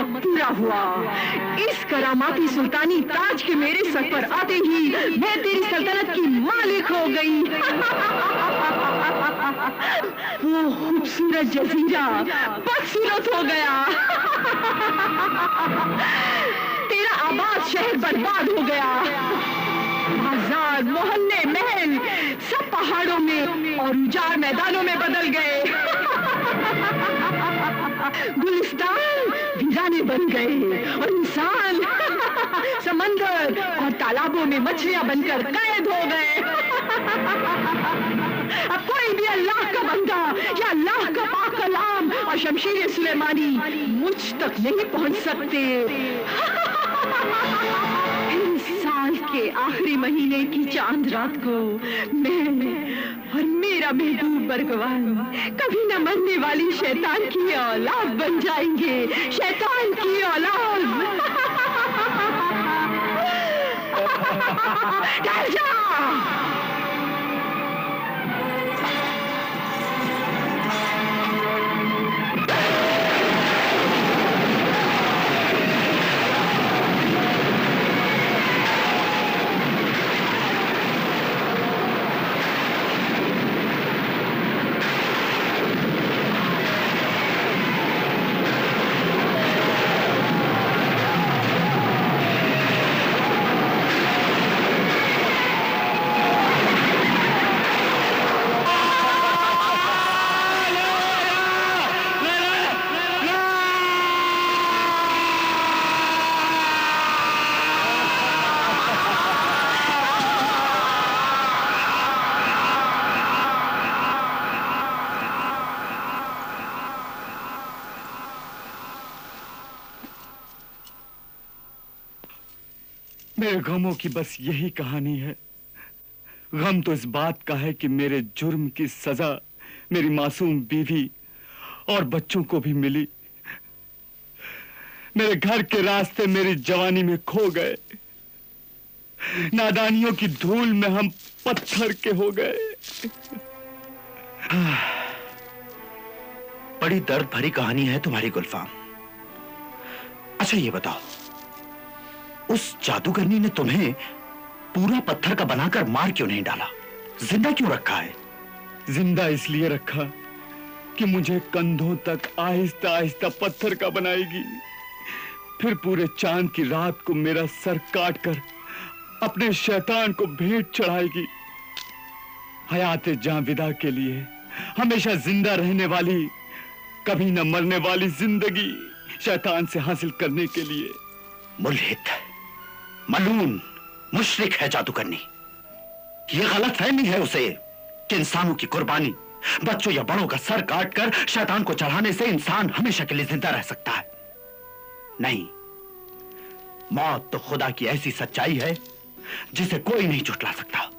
मतलब पूरा हुआ। इस करामाती सुल्तानी ताज के मेरे सर पर आते ही मैं तेरी सल्तनत की मालिक हो गई। वो खूबसूरत जजीरा बदसूरत हो गया। तेरा आबाद शहर बर्बाद हो गया। बाजार, मोहल्ले, महल सब पहाड़ों में और उजाड़ मैदानों में बदल गए। गुलिस्तान वीराने बन गए और इंसान समंदर और तालाबों में मछलियां बनकर कैद हो गए। अब कोई भी अल्लाह का बंदा या अल्लाह का पाक कलाम और शमशीर सुलेमानी मुझ तक नहीं पहुंच सकते। इस साल के आखिरी महीने की चांद रात को मैं और मेरा महबूब बरगवान कभी न मरने वाली शैतान की औलाद बन जाएंगे। शैतान की औलाद। डर जा। मेरे गमों की बस यही कहानी है। गम तो इस बात का है कि मेरे जुर्म की सजा मेरी मासूम बीवी और बच्चों को भी मिली। मेरे घर के रास्ते मेरी जवानी में खो गए। नादानियों की धूल में हम पत्थर के हो गए। बड़ी दर्द भरी कहानी है तुम्हारी गुलफाम। अच्छा ये बताओ, उस जादूगरनी ने तुम्हें पूरा पत्थर का बनाकर मार क्यों नहीं डाला? जिंदा क्यों रखा है? जिंदा इसलिए रखा कि मुझे कंधों तक आहिस्ता आहिस्ता पत्थर का बनाएगी, फिर पूरे चांद की रात को मेरा सर काटकर अपने शैतान को भेंट चढ़ाएगी। हयाते जां विदा के लिए हमेशा जिंदा रहने वाली, कभी न मरने वाली जिंदगी शैतान से हासिल करने के लिए। मुल्हिद, मलून, मुशरिक है जादूगरनी। यह गलतफहमी है उसे कि इंसानों की कुर्बानी, बच्चों या बड़ों का सर काटकर शैतान को चढ़ाने से इंसान हमेशा के लिए जिंदा रह सकता है। नहीं, मौत तो खुदा की ऐसी सच्चाई है जिसे कोई नहीं झुठला सकता,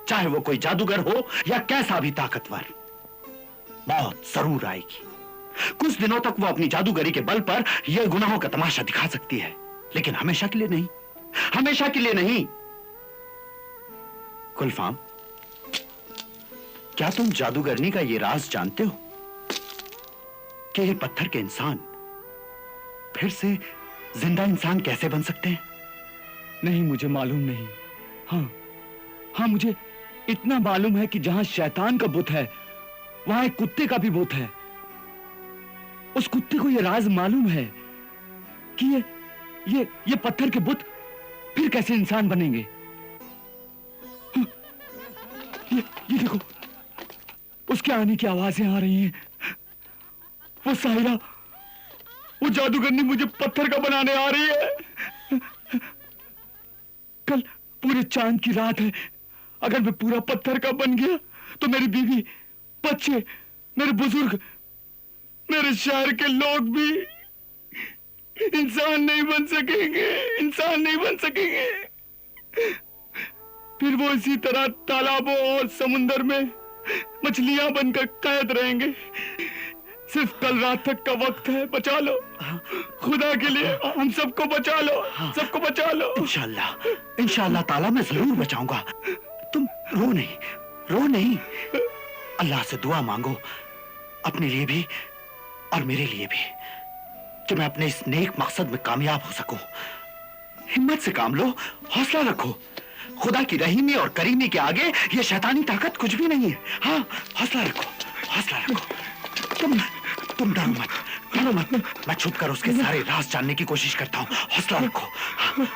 चाहे वो कोई जादूगर हो या कैसा भी ताकतवर। मौत जरूर आएगी। कुछ दिनों तक वो अपनी जादूगरी के बल पर यह गुनाहों का तमाशा दिखा सकती है, लेकिन हमेशा के लिए नहीं, हमेशा के लिए नहीं। गुलफाम, क्या तुम जादूगरनी का यह राज जानते हो कि ये पत्थर के इंसान फिर से जिंदा इंसान कैसे बन सकते हैं? नहीं, मुझे मालूम नहीं। हाँ, मुझे इतना मालूम है कि जहां शैतान का बुत है वहां एक कुत्ते का भी बुत है। उस कुत्ते को यह राज मालूम है कि ये पत्थर के बुत फिर कैसे इंसान बनेंगे। ये देखो, उसके आने की आवाजें आ रही हैं। वो साहिरा, वो जादूगरनी मुझे पत्थर का बनाने आ रही है। कल पूरे चांद की रात है। अगर मैं पूरा पत्थर का बन गया तो मेरी बीवी, बच्चे, मेरे बुजुर्ग, मेरे शहर के लोग भी इंसान नहीं बन सकेंगे, इंसान नहीं बन सकेंगे। फिर वो इसी तरह तालाबों और समुंदर में मछलियां बनकर कैद रहेंगे। सिर्फ कल रात तक का वक्त है, बचा लो खुदा के लिए, हम सबको बचा लो, सबको बचा लो। इंशाअल्लाह, इंशाअल्लाह ताला मैं जरूर बचाऊंगा। तुम रो नहीं, रो नहीं। अल्लाह से दुआ मांगो, अपने लिए भी और मेरे लिए भी। कि मैं अपने इस नेक मकसद में कामयाब हो सकूं। हिम्मत से काम लो, हौसला रखो। खुदा की रहीमी और करीमी के आगे ये शैतानी ताकत कुछ भी नहीं है। हाँ, हौसला रखो, हौसला रखो। तुम डरो मत, डरो मत। मैं छुप कर उसके सारे राज जानने की कोशिश करता हूँ। हौसला रखो। हाँ।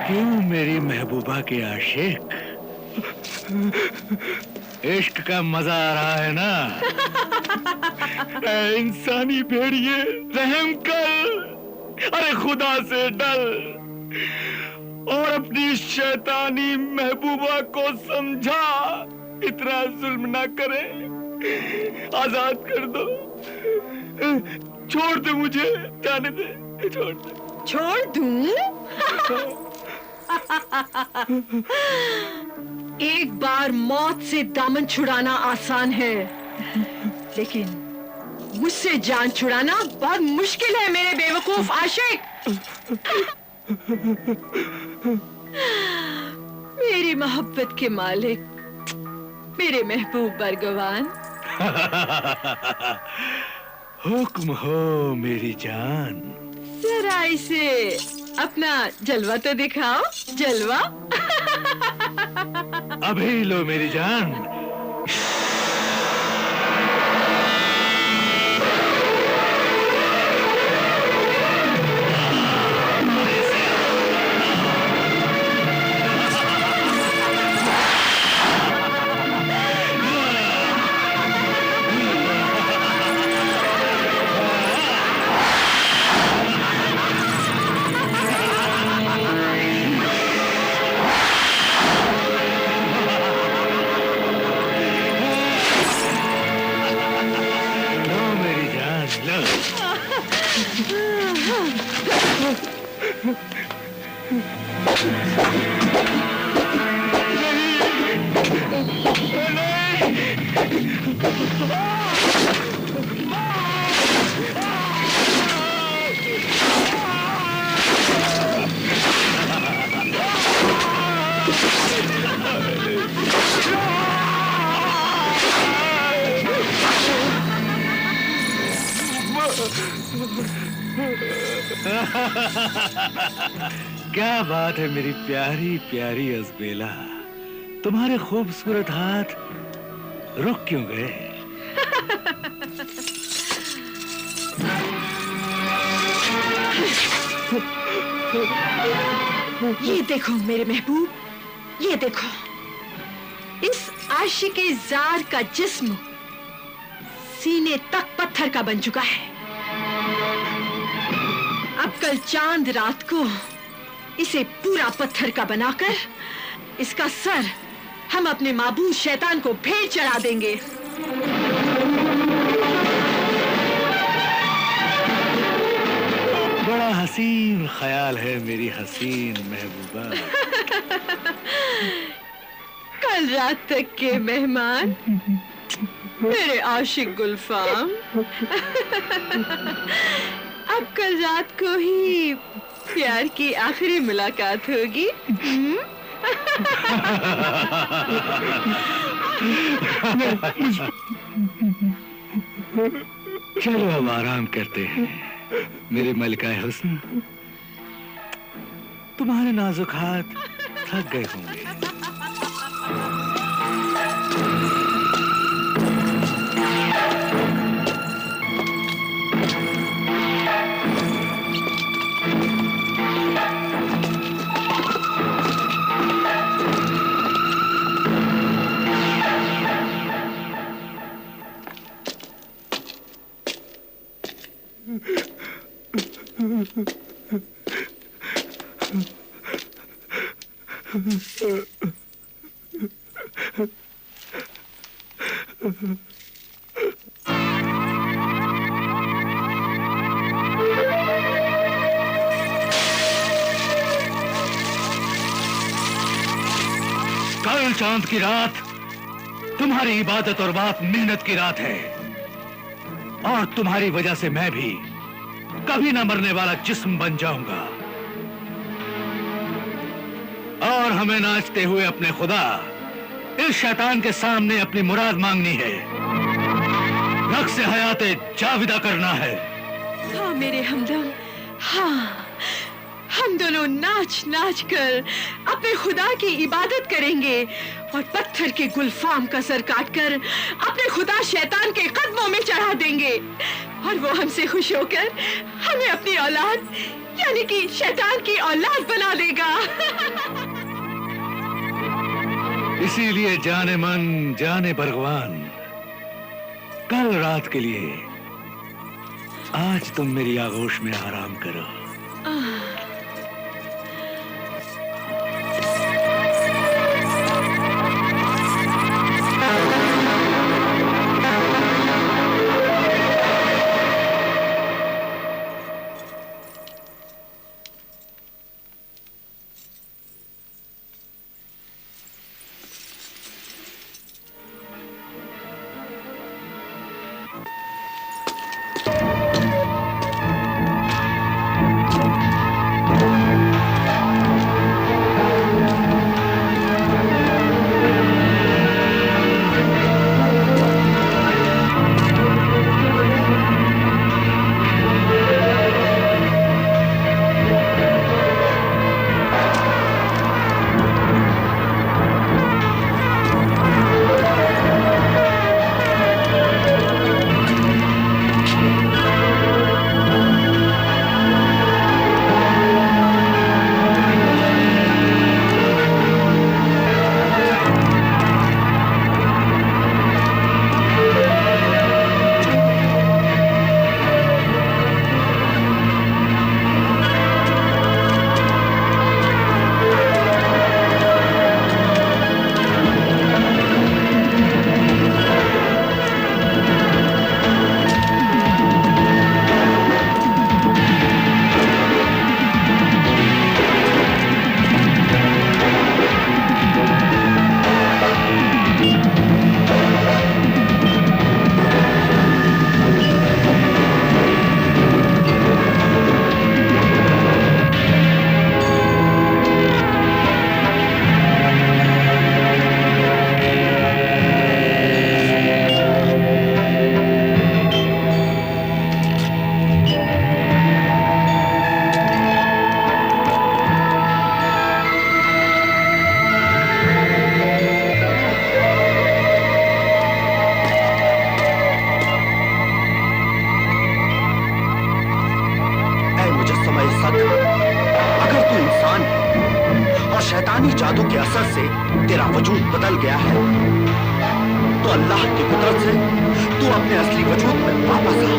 क्यों मेरी महबूबा के आशिक, इश्क का मजा आ रहा है ना? ऐ इंसानी भेड़िए, रहम कर। अरे खुदा से डर और अपनी शैतानी महबूबा को समझा। इतना जुल्म ना करे, आजाद कर दो। छोड़ दे मुझे, जाने दे, छोड़ दे। छोड़ दूं? एक बार मौत से दामन छुड़ाना आसान है, लेकिन मुझसे जान छुड़ाना बहुत मुश्किल है मेरे बेवकूफ आशिक। मेरी मोहब्बत के मालिक, मेरे महबूब बरगवान। हुक्म हो मेरी जान। जरा इसे अपना जलवा तो दिखाओ, जलवा। अभी लो मेरी जान। क्या बात है मेरी प्यारी प्यारी अजबेला, तुम्हारे खूबसूरत हाथ रुक क्यों गए? ये देखो मेरे महबूब, ये देखो। इस आशिके जार का जिस्म सीने तक पत्थर का बन चुका है। अब कल चांद रात को इसे पूरा पत्थर का बनाकर इसका सर हम अपने माबूद शैतान को भेंट चढ़ा देंगे। बड़ा हसीन ख्याल है मेरी हसीन महबूबा। कल रात तक के मेहमान मेरे आशिक गुलफाम, अब कल रात को ही प्यार की आखिरी मुलाकात होगी। चलो अब आराम करते हैं मेरे मलिकाए हुस्न, तुम्हारे नाजुक हाथ थक गए होंगे। कल चांद की रात तुम्हारी इबादत और बात मेहनत की रात है, और तुम्हारी वजह से मैं भी कभी ना मरने वाला जिस्म बन जाऊंगा। और हमें नाचते हुए अपने खुदा इस शैतान के सामने अपनी मुराद मांगनी है, रक्स हयाते जाविदा करना है। हाँ मेरे हमदम, हाँ हम दोनों नाच नाच कर अपने खुदा की इबादत करेंगे और पत्थर के गुलफाम का सर काटकर अपने खुदा शैतान के कदमों में चढ़ा देंगे, और वो हमसे खुश होकर हमें अपनी औलाद यानी कि शैतान की औलाद बना देगा। इसीलिए जाने मन जाने भगवान, कल रात के लिए आज तुम मेरी आगोश में आराम करो। शैतानी जादू के असर से तेरा वजूद बदल गया है, तो अल्लाह की कुदरत से तू अपने असली वजूद में वापस आ।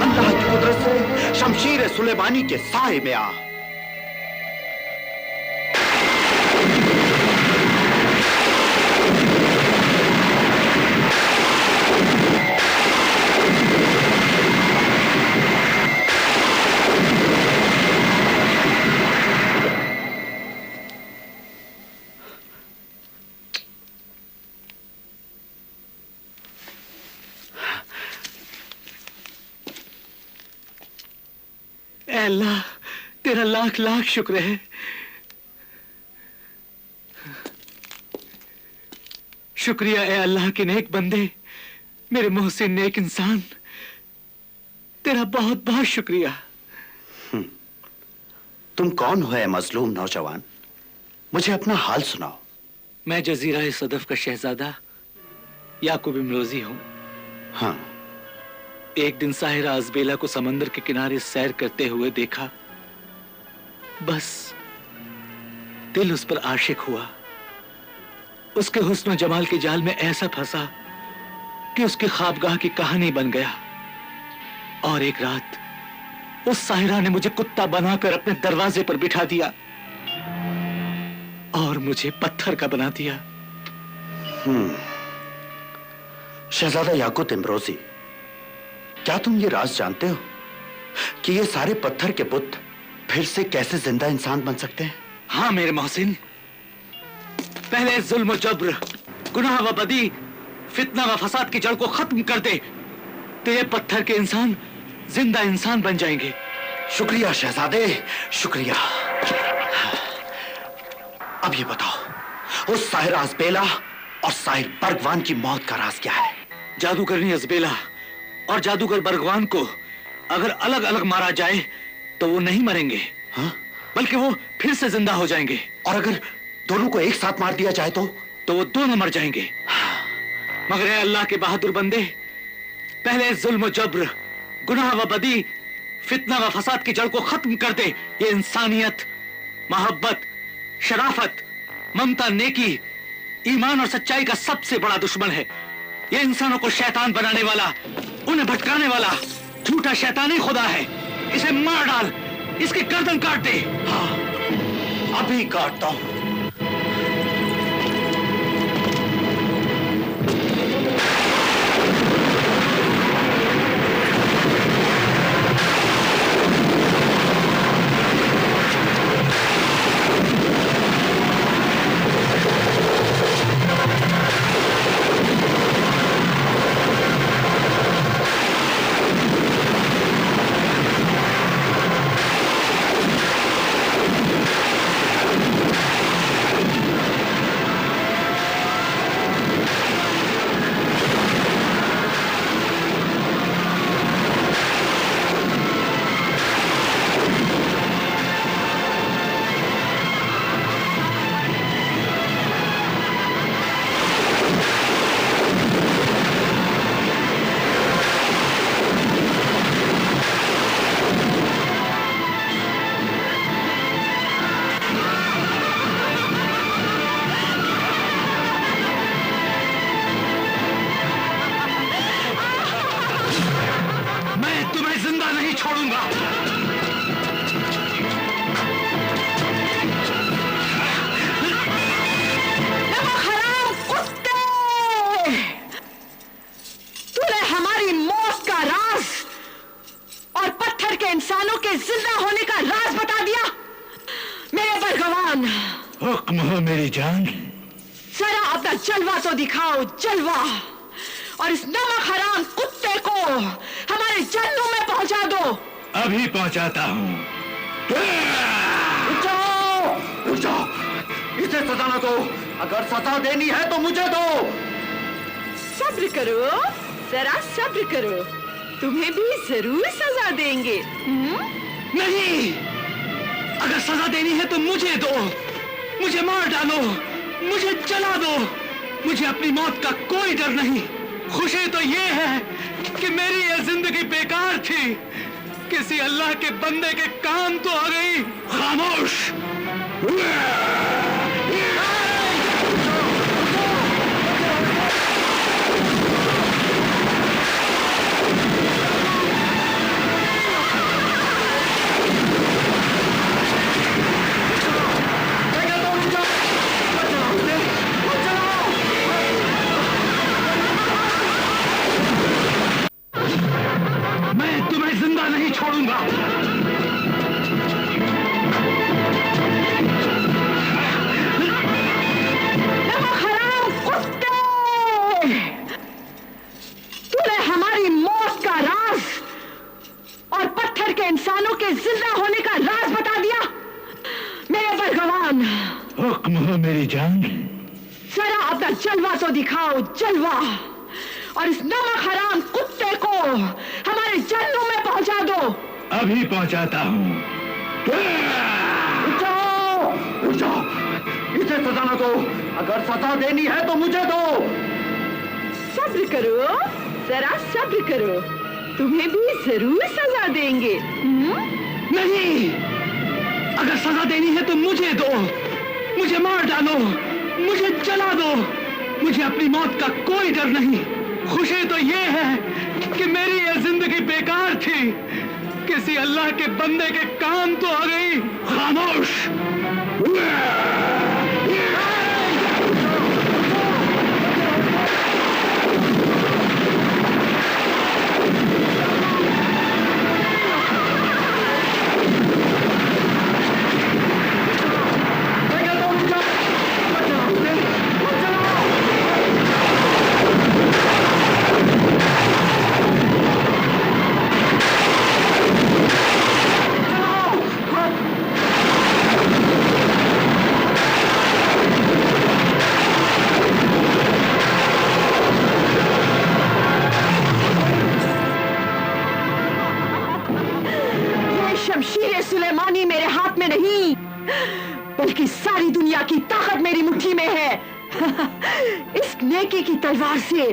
अल्लाह की कुदरत से शमशीर सुलेमानी के साए में आ। अल्लाह तेरा लाख लाख शुक्र है। शुक्रिया है अल्लाह के नेक बंदे, मेरे मोहसिन नेक इंसान, तेरा बहुत बहुत शुक्रिया। तुम कौन हो ऐ मजलूम नौजवान? मुझे अपना हाल सुनाओ। मैं जजीरा सदफ का शहजादा याकूब इमरोजी हूं। हाँ। एक दिन साहिरा अज़बेला को समंदर के किनारे सैर करते हुए देखा, बस दिल उस पर आशिक हुआ। उसके हुस्न और जमाल के जाल में ऐसा फंसा कि उसकी ख्वाबगाह की कहानी बन गया। और एक रात उस साहिरा ने मुझे कुत्ता बनाकर अपने दरवाजे पर बिठा दिया और मुझे पत्थर का बना दिया। शहजादा याकूत इमरोजी, क्या तुम ये राज जानते हो कि ये सारे पत्थर के बुत फिर से कैसे जिंदा इंसान बन सकते हैं? हाँ मेरे मोहसिन, पहले जुल्म जब्र, गुनाह व बदी, फितना व फसाद की जड़ को खत्म कर दे तो ये पत्थर के इंसान जिंदा इंसान बन जाएंगे। शुक्रिया शहजादे, शुक्रिया। अब ये बताओ, उस साहिर अज़बेला और साहिर बरगवान की मौत का राज क्या है? जादूगरनी अज़बेला और जादूगर बरगवान को अगर अलग अलग मारा जाए तो वो नहीं मरेंगे, हाँ? बल्कि वो फिर से जिंदा हो जाएंगे। और अगर दोनों को एक साथ मार दिया जाए तो वो दोनों मर जाएंगे। मगर ए अल्लाह के बहादुर बंदे, पहले जुल्म जब्र, गुनाह व बदी, फितना व फसाद की जड़ को खत्म कर दे। ये इंसानियत, मोहब्बत, शराफत, ममता, नेकी, ईमान और सच्चाई का सबसे बड़ा दुश्मन है। ये इंसानों को शैतान बनाने वाला, उन्हें भटकाने वाला झूठा शैतानी खुदा है। इसे मार डाल, इसकी गर्दन काट दे। हाँ, अभी काटता हूं। इंसानों के जिंदा होने का राज बता दिया। मेरे बरगवान, हुक्म हो मेरी जान। जरा अपना जलवा तो दिखाओ, जलवा, और इस नमक हराम कुत्ते को हमारे जन्नों में पहुंचा दो। अभी पहुंचाता हूँ। रुक जाओ, रुक जाओ, इसे सजा ना दो। अगर सजा देनी है तो मुझे दो। सब्र करो, जरा सब्र करो, तुम्हें भी जरूर सजा देंगे। नहीं, अगर सजा देनी है तो मुझे दो, मुझे मार डालो, मुझे जला दो, मुझे अपनी मौत का कोई डर नहीं। खुशी तो ये है कि मेरी ये जिंदगी बेकार थी, किसी अल्लाह के बंदे के काम तो आ गई। खामोश! मैं तुम्हें जिंदा नहीं छोड़ूंगा। हराम कुत्ते! तूने हमारी मौत का राज और पत्थर के इंसानों के जिंदा होने का राज बता दिया। मेरे बरगवान, हुक्म हो मेरी जान। जरा अपना जलवा तो दिखाओ, जलवा, और इस नमक हराम कुत्ते को हमारे जन्नों में पहुंचा दो। अभी पहुंचाता हूँ। रुक जाओ, रुक जाओ, इसे सजा ना दो। अगर सजा देनी है तो मुझे दो। सब्र करो, जरा सब्र करो, तुम्हें भी जरूर सजा देंगे। नहीं, अगर सजा देनी है तो मुझे दो, मुझे मार डालो, मुझे जला दो, मुझे अपनी मौत का कोई डर नहीं। खुशी तो ये है कि मेरी ये जिंदगी बेकार थी, किसी अल्लाह के बंदे के काम तो आ गई। खामोश! की सारी दुनिया की ताकत मेरी मुट्ठी में है। इस नेकी की तलवार से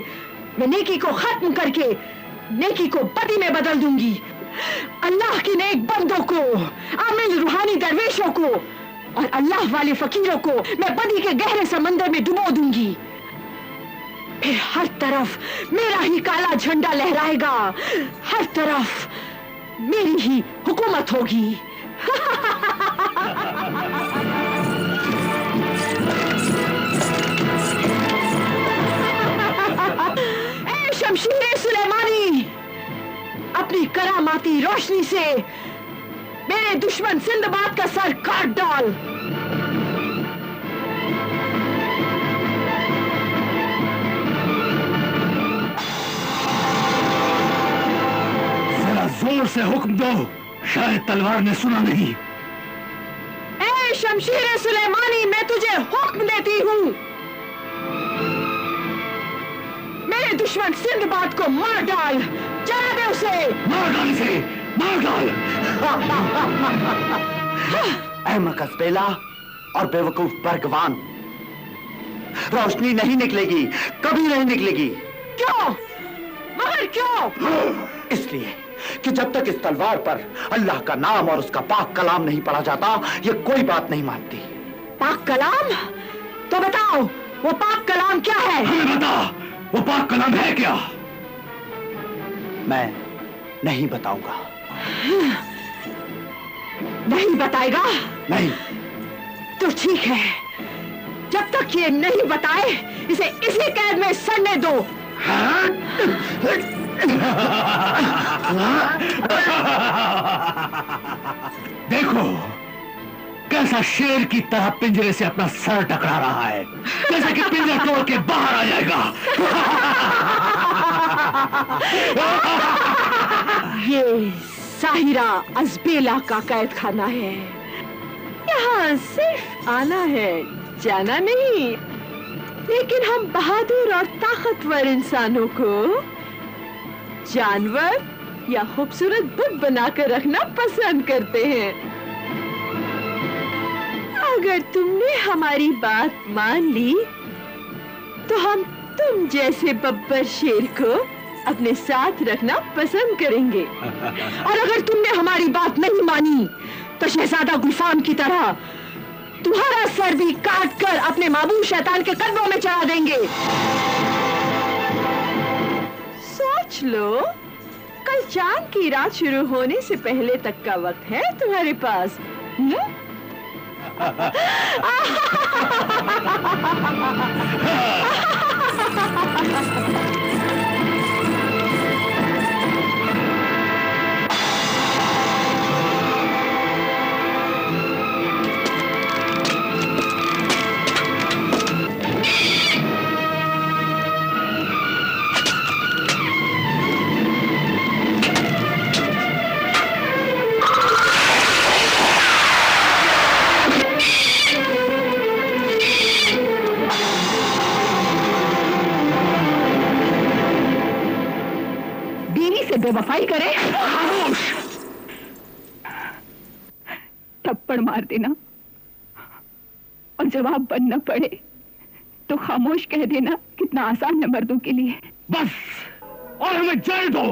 मैं नेकी को खत्म करके नेकी को बदी में बदल दूंगी। अल्लाह के नेक बंदों को, आमिल रूहानी दरवेशों को और अल्लाह वाले फकीरों को मैं बदी के गहरे समंदर में डुबो दूंगी। फिर हर तरफ मेरा ही काला झंडा लहराएगा, हर तरफ मेरी ही हुकूमत होगी। ए शमशीर सुलेमानी, अपनी करामाती रोशनी से मेरे दुश्मन सिंदबाद का सर काट डाल। जरा जोर से हुक्म दो, शायद तलवार ने सुना नहीं। ए शमशीर सुलेमानी, मैं तुझे हुक्म देती हूँ, मेरे दुश्मन सिंदबाद को मार डाल, जला दे उसे। मार डाल इसे, मार डाल। अहमक असबेला और बेवकूफ बर्गवान, रोशनी नहीं निकलेगी, कभी नहीं निकलेगी। क्यों? मगर क्यों? इसलिए कि जब तक इस तलवार पर अल्लाह का नाम और उसका पाक कलाम नहीं पढ़ा जाता, ये कोई बात नहीं मानती। पाक कलाम? तो बताओ वो पाक कलाम क्या है? हमें बता, वो पाक कलाम है क्या? मैं नहीं बताऊंगा। नहीं बताएगा? नहीं। तो ठीक है, जब तक ये नहीं बताए इसे इसी कैद में सड़ने दो। देखो कैसा शेर की तरह पिंजरे से अपना सर टकरा रहा है, जैसे कि पिंजरा तोड़ के बाहर आ जाएगा। ये साहिरा अजबेला का कैद खाना है, यहाँ सिर्फ आना है, जाना नहीं। लेकिन हम बहादुर और ताकतवर इंसानों को जानवर या खूबसूरत बुत बनाकर रखना पसंद करते हैं। अगर तुमने हमारी बात मान ली तो हम तुम जैसे बब्बर शेर को अपने साथ रखना पसंद करेंगे। और अगर तुमने हमारी बात नहीं मानी तो शहजादा गुलफाम की तरह तुम्हारा सर भी काट कर अपने माबूद शैतान के कदमों में चढ़ा देंगे। सोच लो, कल चांद की रात शुरू होने से पहले तक का वक्त है तुम्हारे पास। बेवफाई करे, खामोश। थप्पड़ मार देना और जवाब बनना पड़े तो खामोश कह देना कितना आसान है मर्दों के लिए। बस, और हमें जाने दो।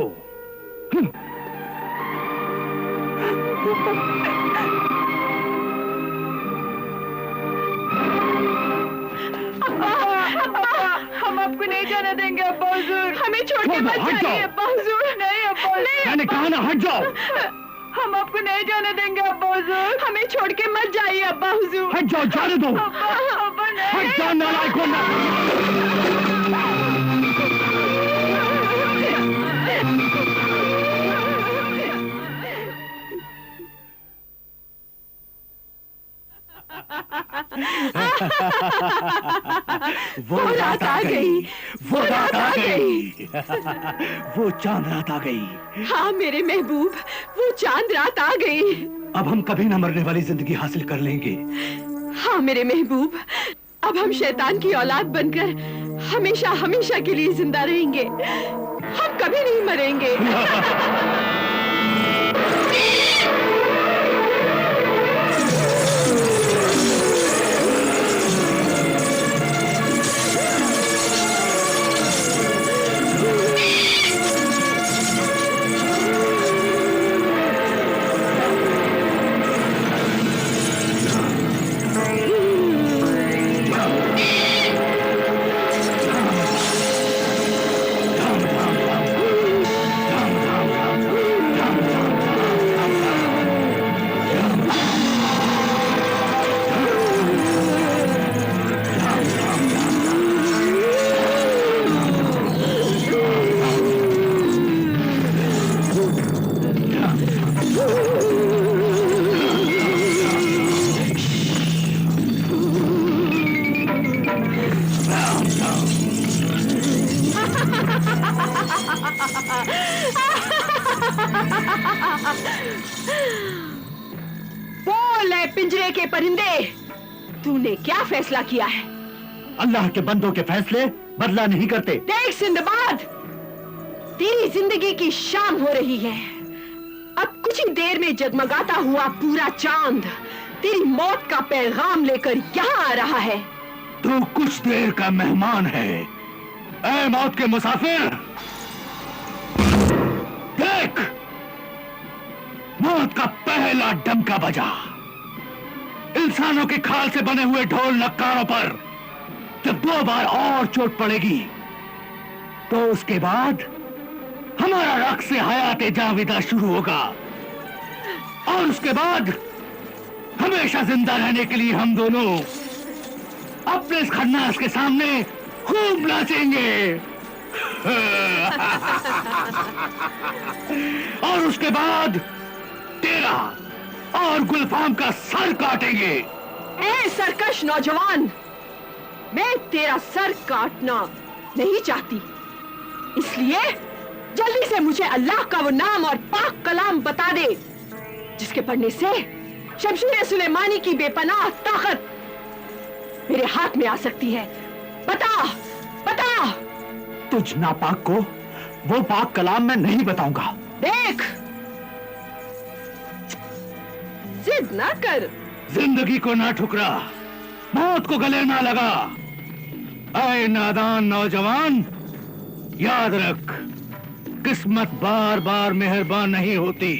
हम आपको नहीं जाने देंगे अब्बा हुजूर। हमें छोड़ के मत जाइए अब्बा हुजूर। नहीं अब्बा, मैंने कहा ना, हट जाओ। हम आपको नहीं जाने देंगे अब्बा हुजूर। हमें छोड़ के मत जाइए अब्बा हुजूर। हट जाओ, जाने दो। अब्बा नहीं। हट जाओ नालायकों। वो रात आ गई, वो रात आ गई, वो चांद रात आ गई। हाँ मेरे महबूब, वो चांद रात आ गई। अब हम कभी न मरने वाली जिंदगी हासिल कर लेंगे। हाँ मेरे महबूब, अब हम शैतान की औलाद बनकर हमेशा हमेशा के लिए जिंदा रहेंगे। हम कभी नहीं मरेंगे। बोल ऐ पिंजरे के परिंदे, तूने क्या फैसला किया है? अल्लाह के बंदों के फैसले बदला नहीं करते। देख सिंदबाद, तेरी जिंदगी की शाम हो रही है। अब कुछ ही देर में जगमगाता हुआ पूरा चांद तेरी मौत का पैगाम लेकर यहाँ आ रहा है। तू कुछ देर का मेहमान है, ऐ मौत के मुसाफिर। देख, मौत का पहला डंका बजा। इंसानों की खाल से बने हुए ढोल नक्कारों पर जब 2 बार और चोट पड़ेगी तो उसके बाद हमारा रक्स हयात जाविदा शुरू होगा, और उसके बाद हमेशा जिंदा रहने के लिए हम दोनों अपने इस खन्नास के सामने खूब नाचेंगे। और उसके बाद तेरा और गुलफाम का सर काटेंगे। ए सरकश नौजवान, मैं तेरा सर काटना नहीं चाहती, इसलिए जल्दी से मुझे अल्लाह का वो नाम और पाक कलाम बता दे जिसके पढ़ने से शमशीर सुलेमानी की बेपनाह ताकत मेरे हाथ में आ सकती है। बता बता। तुझ नापाक को वो पाक कलाम मैं नहीं बताऊंगा। देख, जिद ना कर। जिंदगी को ना ठुकरा, मौत को गले ना लगा। ऐ नादान नौजवान, याद रख, किस्मत बार बार मेहरबान नहीं होती।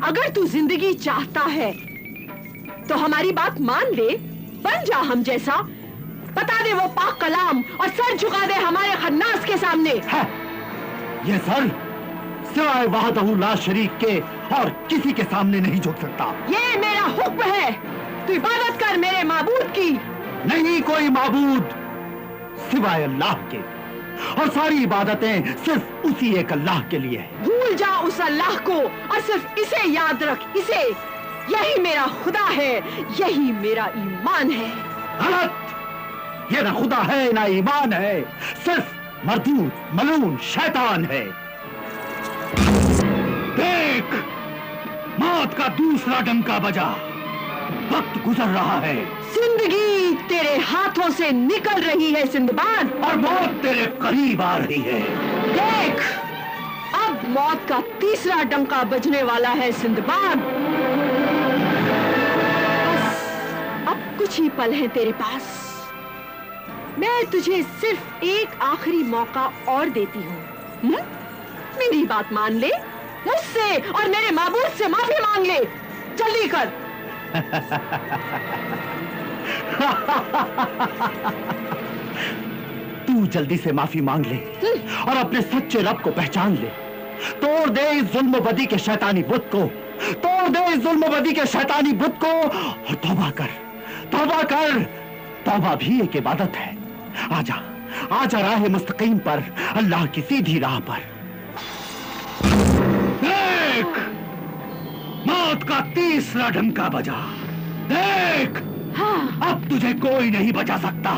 अगर तू जिंदगी चाहता है तो हमारी बात मान ले, बन जा हम जैसा। बता दे वो पाक कलाम और सर झुका दे हमारे खन्नास के सामने। है, ये सर सिवाय वहदहू ला शरीक के और किसी के सामने नहीं झुक सकता। ये मेरा हुक्म है, तू इबादत कर मेरे माबूद की। नहीं कोई माबूद सिवाय अल्लाह के, और सारी इबादतें सिर्फ उसी एक अल्लाह के लिए है। भूल जा उस अल्लाह को और सिर्फ इसे याद रख, इसे। यही मेरा खुदा है, यही मेरा ईमान है। गलत, ये ना खुदा है ना ईमान है, सिर्फ मरदूद मलून शैतान है। देख, मौत का दूसरा डंका बजा। वक्त गुजर रहा है, जिंदगी तेरे हाथों से निकल रही है सिंदबाद, और मौत तेरे करीब आ रही है। देख, अब मौत का तीसरा डंका बजने वाला है सिंदबाद। बस अब कुछ ही पल हैं तेरे पास। मैं तुझे सिर्फ एक आखिरी मौका और देती हूँ। मेरी बात मान ले, मुझसे और मेरे माबूद से माफी मांग ले। जल्दी कर। तू जल्दी से माफी मांग ले और अपने सच्चे रब को पहचान ले। तोड़ दे इस जुल्म बदी के शैतानी बुत को, तोड़ दे इस जुल्म बदी के शैतानी बुत को, और तौबा कर, तौबा कर। तौबा भी एक इबादत है। आजा, आजा राह मुस्तकीम पर, अल्लाह की सीधी राह पर। देख, मौत का तीसरा डंका बजा। देख, हाँ। अब तुझे कोई नहीं बचा सकता।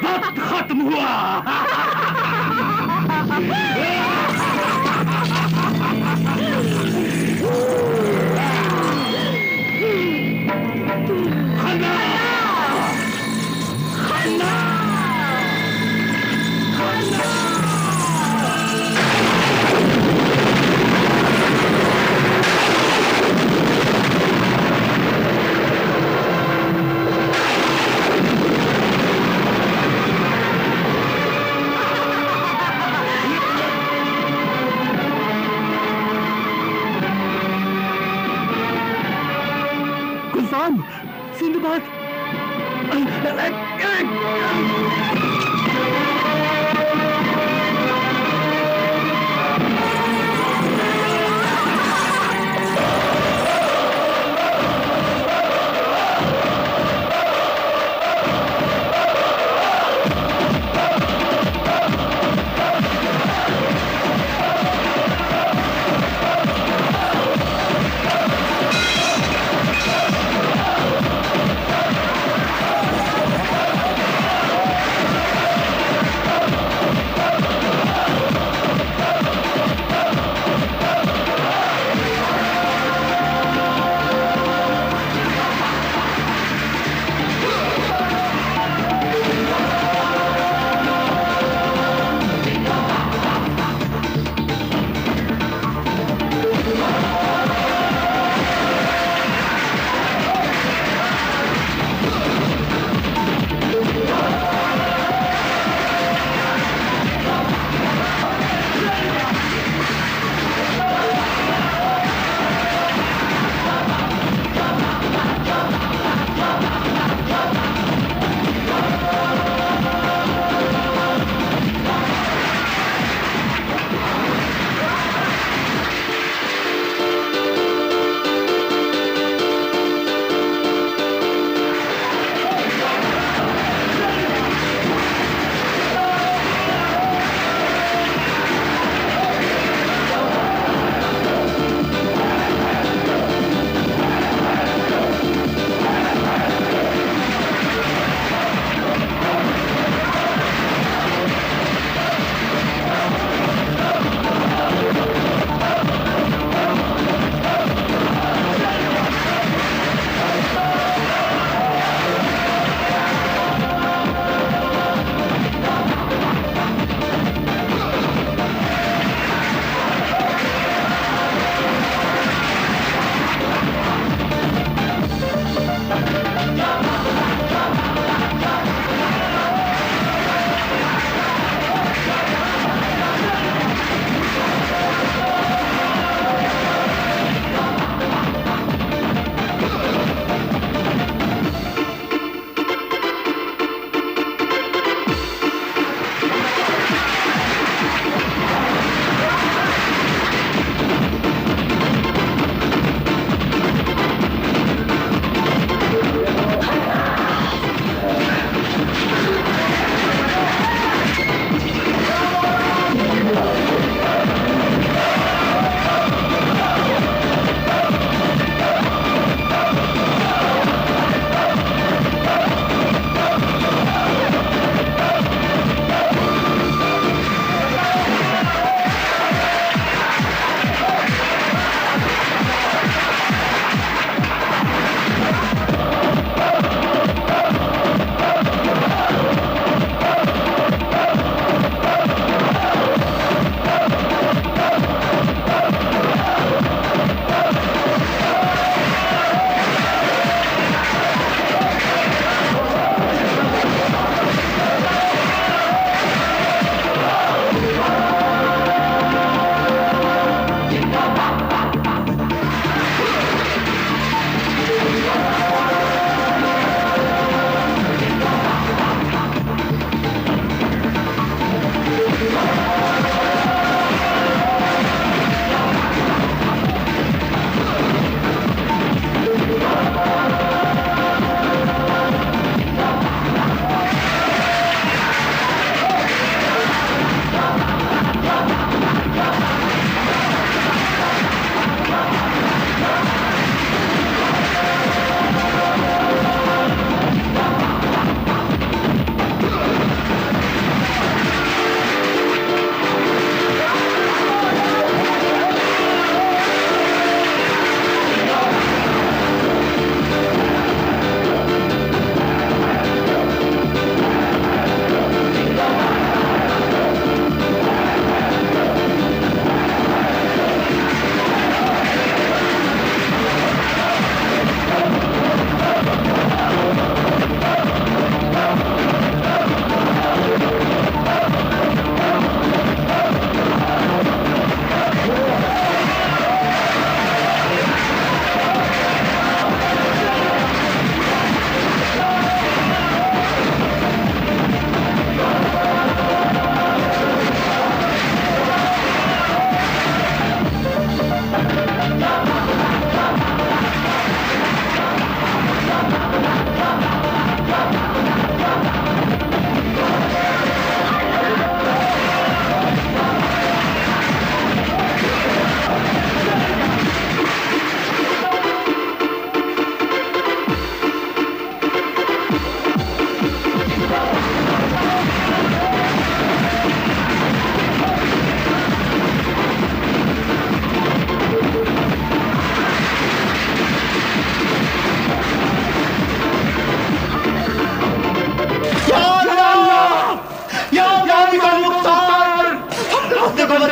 वक्त खत्म हुआ।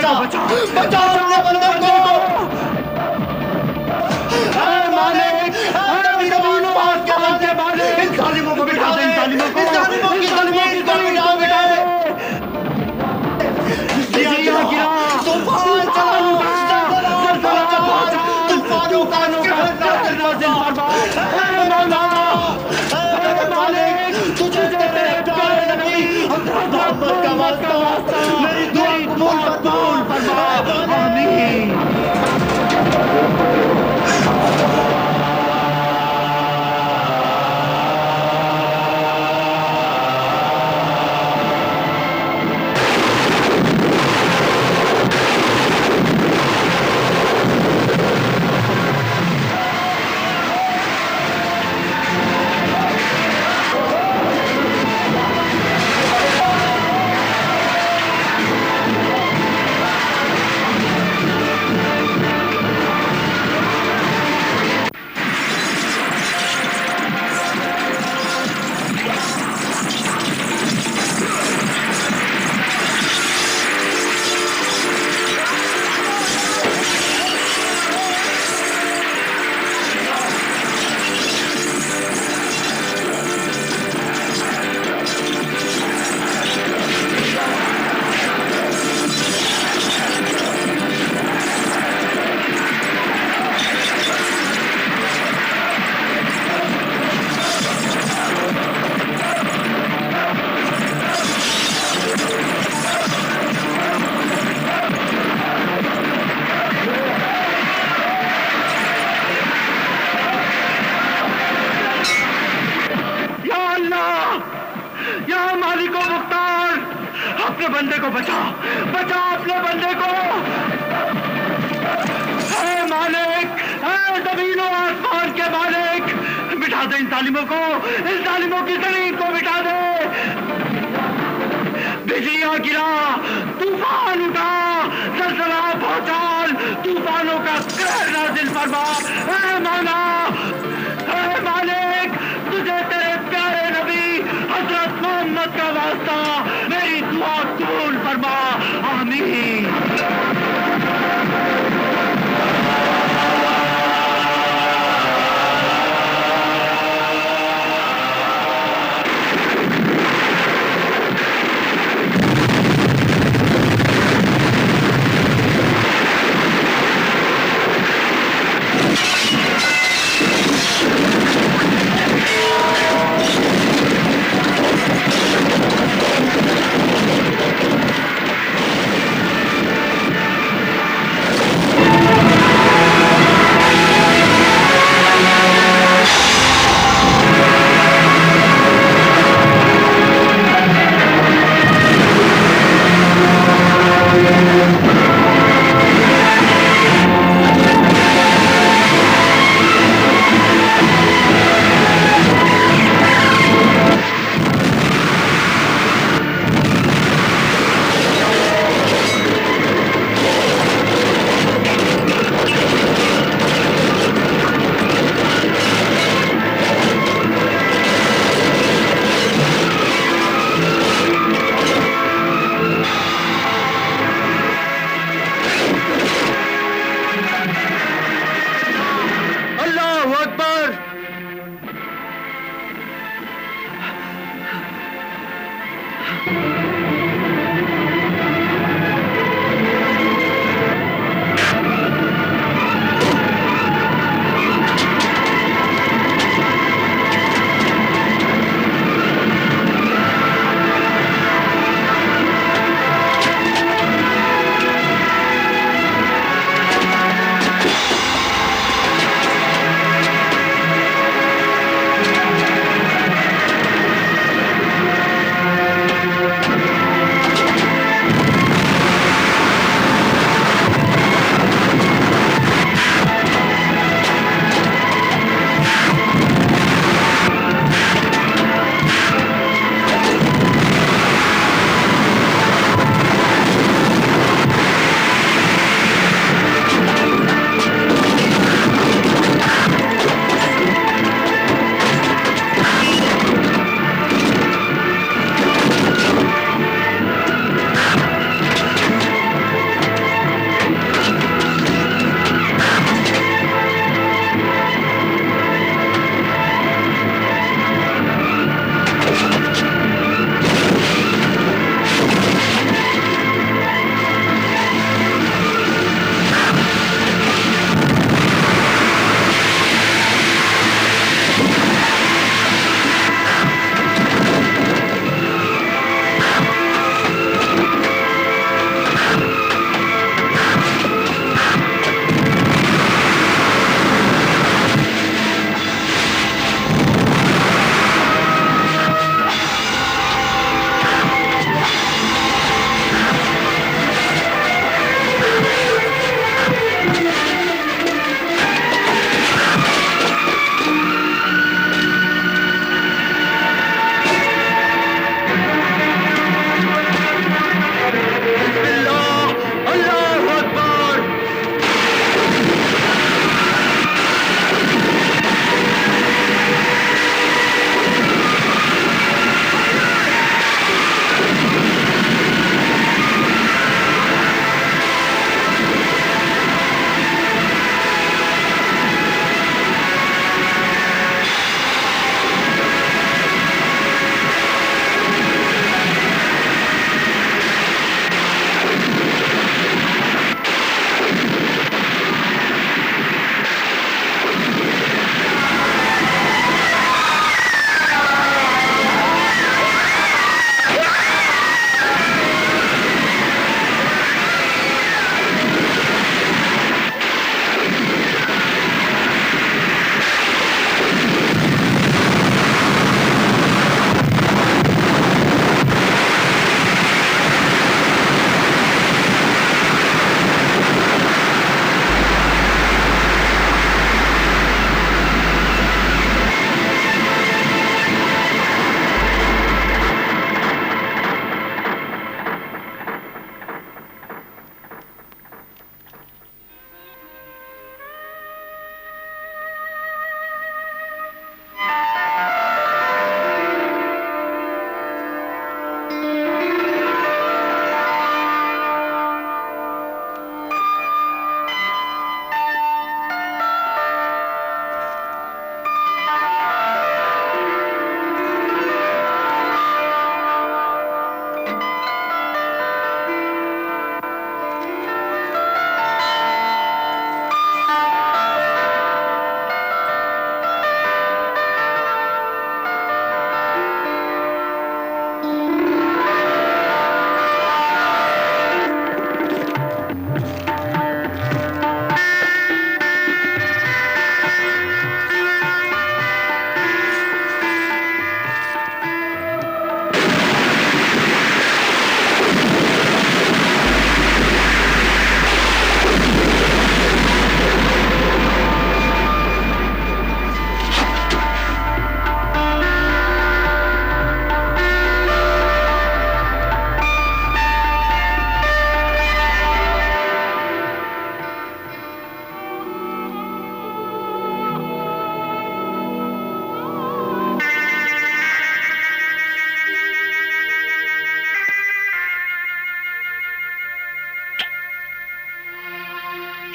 को बचाओ, बचाओ अपने बंदे को। मालिक, इन जालिमों को बिठा दे, इन जालिमों को, इन जालिमों की जमीन को बिठा दे। बिजलियां गिरा, तूफान चला, तूफानों का कहर नाज़िल फरमा। मालिक, तुझे तेरे प्यारे नबी हज़रत मोहम्मद का वास्ता, मेरी दुआ कबूल फरमा। आमीन। अपने बंदे को बचा, बचा अपने बंदे को। है मालिक, है ज़मीनों आसमान के मालिक, बिठा दे इन जालिमों को, इन जालिमों की जमीन को बिठा दे। बिजलियां गिरा, तूफान उठा, जलजला भूचाल, तूफानों का कहर नाज़िल फरमा। है मौला, है मालिक, तुझे तेरे प्यारे नबी हज़रत मोहम्मद का वास्ता, मेरी दुआ कबूल फरमा। आमीन।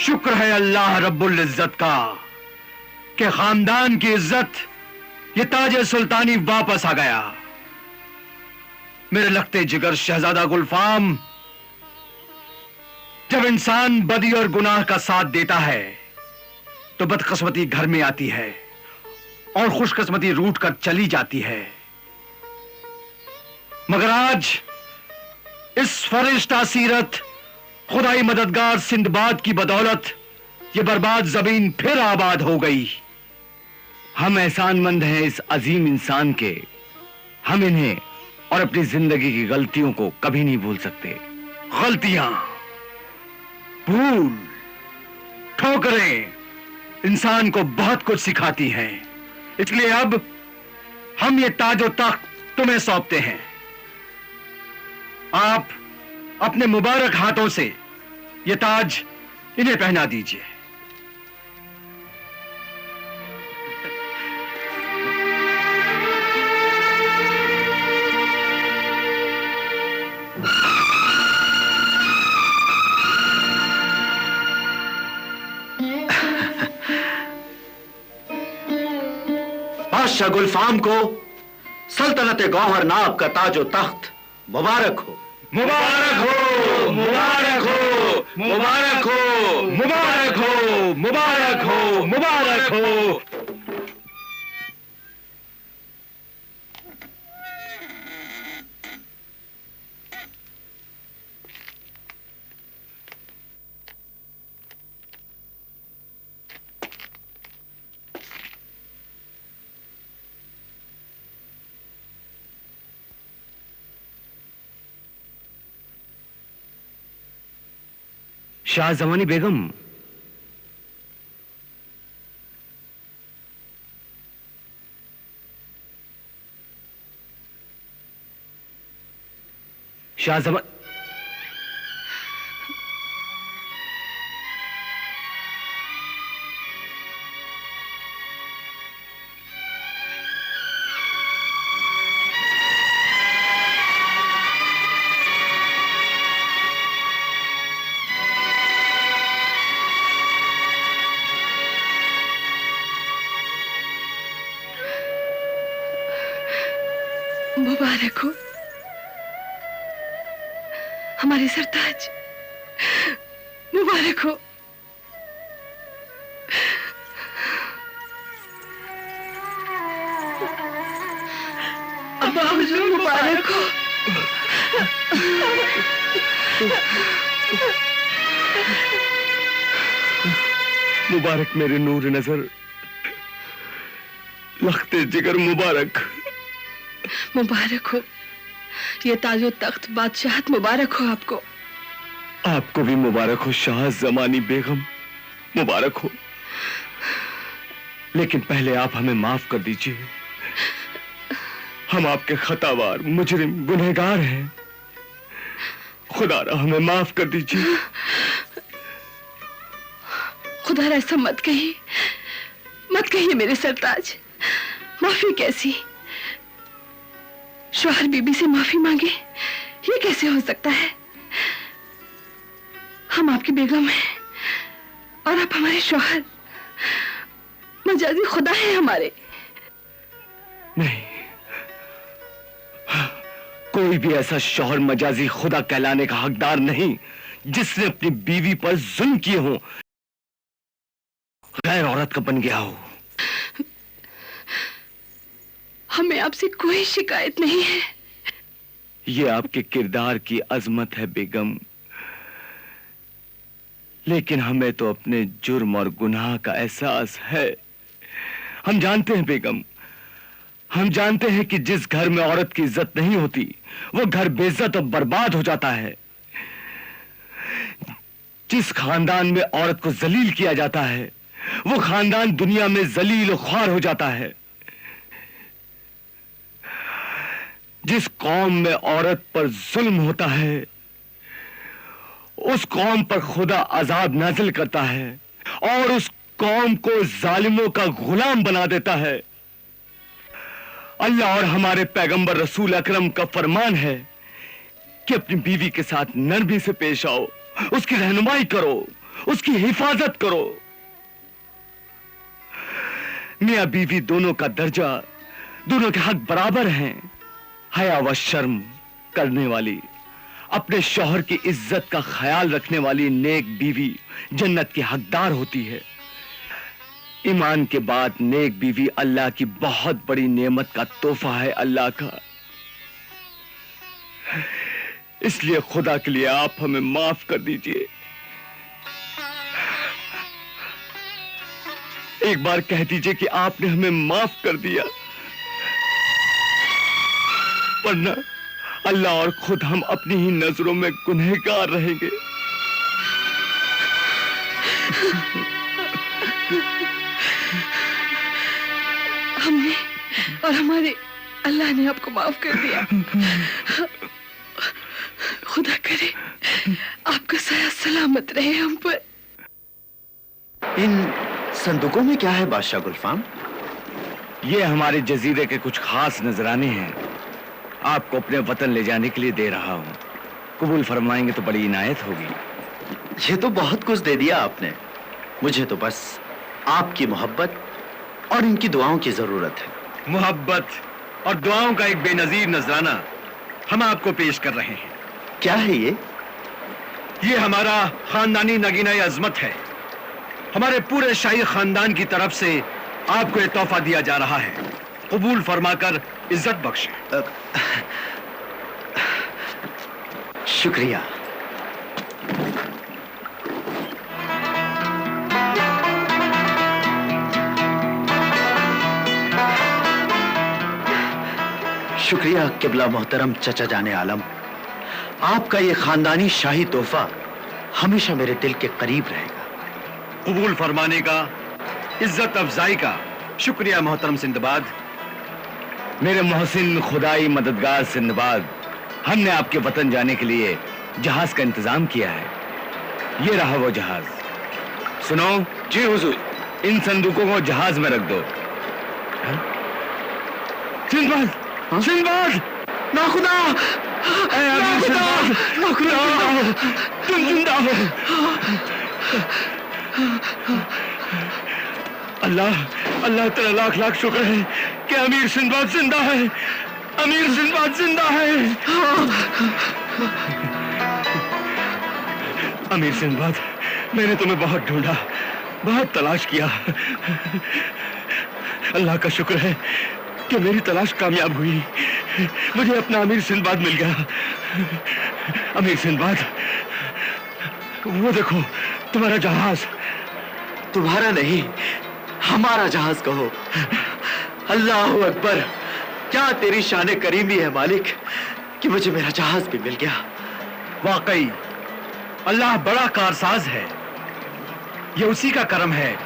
शुक्र है अल्लाह रब्बुल इज्जत का कि खानदान की इज्जत, ये ताज सुल्तानी वापस आ गया। मेरे लगते जिगर शहजादा गुलफाम, जब इंसान बदी और गुनाह का साथ देता है तो बदकिस्मती घर में आती है और खुशकिस्मती रूठ कर चली जाती है। मगर आज इस फरिश्ता सीरत खुदाई मददगार सिंदबाद की बदौलत ये बर्बाद जमीन फिर आबाद हो गई। हम एहसानमंद हैं इस अजीम इंसान के। हम इन्हें और अपनी जिंदगी की गलतियों को कभी नहीं भूल सकते। गलतियां, भूल, ठोकरें इंसान को बहुत कुछ सिखाती हैं। इसलिए अब हम ये ताजो तख्त तुम्हें सौंपते हैं। आप अपने मुबारक हाथों से ये ताज इन्हें पहना दीजिए। बादशाह गुलफाम को सल्तनत गौहर नाब का ताजो तख्त मुबारक हो। मुबारक हो, मुबारक हो, मुबारक हो, मुबारक हो, मुबारक हो, मुबारक हो। शाहजमानी बेगम, शाहजमान, मुबारक हो हमारे सरताज, मुबारक हो। अब्बा हुजूर मुबारक हो। मुबारक मेरे नूर नजर, लख्ते जिगर मुबारक। मुबारक हो, ये ताजो तख्त बादशाहत मुबारक हो आपको। आपको भी मुबारक हो शाह जमानी बेगम, मुबारक हो। लेकिन पहले आप हमें माफ कर दीजिए। हम आपके खतावार, मुजरिम, गुनहगार हैं। खुदारा हमें माफ कर दीजिए। खुदारा ऐसा मत कहिए, मत कहिए मेरे सरताज। माफी कैसी? शौहर बीबी से माफी मांगे, ये कैसे हो सकता है? हम आपकी बेगम हैं और आप हमारे शौहर, मजाजी खुदा है हमारे। नहीं, कोई भी ऐसा शौहर मजाजी खुदा कहलाने का हकदार नहीं जिसने अपनी बीवी पर जुल्म किए हो, गैर औरत का बन गया हो। हमें आपसे कोई शिकायत नहीं है। ये आपके किरदार की अजमत है बेगम, लेकिन हमें तो अपने जुर्म और गुनाह का एहसास है। हम जानते हैं बेगम, हम जानते हैं कि जिस घर में औरत की इज्जत नहीं होती वो घर बेइज्जत और बर्बाद हो जाता है। जिस खानदान में औरत को जलील किया जाता है वो खानदान दुनिया में जलील और ख्वार हो जाता है। जिस कौम में औरत पर जुल्म होता है उस कौम पर खुदा अजाब नाजिल करता है और उस कौम को जालिमों का गुलाम बना देता है। अल्लाह और हमारे पैगंबर रसूल अकरम का फरमान है कि अपनी बीवी के साथ नरमी से पेश आओ, उसकी रहनुमाई करो, उसकी हिफाजत करो। मियां बीवी दोनों का दर्जा, दोनों के हक बराबर हैं। हया व शर्म करने वाली, अपने शौहर की इज्जत का ख्याल रखने वाली नेक बीवी जन्नत की हकदार होती है। ईमान के बाद नेक बीवी अल्लाह की बहुत बड़ी नेमत का तोहफा है अल्लाह का। इसलिए खुदा के लिए आप हमें माफ कर दीजिए। एक बार कह दीजिए कि आपने हमें माफ कर दिया, वरना अल्लाह और खुद हम अपनी ही नजरों में गुनहगार रहेंगे। हमने और हमारे अल्लाह ने आपको माफ कर दिया। खुदा करे आपका साया सलामत रहे हम पर। इन संदूकों में क्या है बादशाह गुलफाम? ये हमारे जजीरे के कुछ खास नजराने हैं, आपको अपने वतन ले जाने के लिए दे रहा हूँ। कबूल फरमाएंगे तो बड़ी इनायत होगी। ये तो बहुत कुछ दे दिया आपने। मुझे तो बस आपकी मोहब्बत और इनकी दुआओं की जरूरत है। मोहब्बत और दुआओं का एक बेनजीर नजराना हम आपको पेश कर रहे हैं। क्या है ये? ये हमारा खानदानी नगीना अजमत है। हमारे पूरे शाही खानदान की तरफ से आपको ये तोहफा दिया जा रहा है। कबूल फरमाकर इज्जत बख्शे। शुक्रिया। शुक्रिया किबला मोहतरम चचा जाने आलम। आपका ये खानदानी शाही तोहफा हमेशा मेरे दिल के करीब रहेगा। कबूल फरमाने का, इज्जत अफजाई का शुक्रिया मोहतरम सिंदबाद। मेरे मोहसिन खुदाई मददगार सिंदबाद, हमने आपके वतन जाने के लिए जहाज का इंतजाम किया है। ये रहा वो जहाज। सुनो। जी हुजूर। इन संदूकों को जहाज में रख दो। सिंदबाद, सिंदबाद, ना खुदा, ना खुदा, तुम जिंदा हो। अल्लाह, अल्लाह तेरा लाख लाख शुक्र है कि अमीर सिंदबाद जिंदा है। अमीर सिंदबाद जिंदा है। अमीर सिंदबाद, मैंने तुम्हें बहुत ढूंढा, बहुत तलाश किया। अल्लाह का शुक्र है कि मेरी तलाश कामयाब हुई। मुझे अपना अमीर सिंदबाद मिल गया। अमीर सिंदबाद, वो देखो तुम्हारा जहाज। तुम्हारा नहीं, हमारा जहाज कहो। अल्लाह अकबर, क्या तेरी शान करीमी है मालिक कि मुझे मेरा जहाज भी मिल गया। वाकई अल्लाह बड़ा कारसाज है। यह उसी का करम है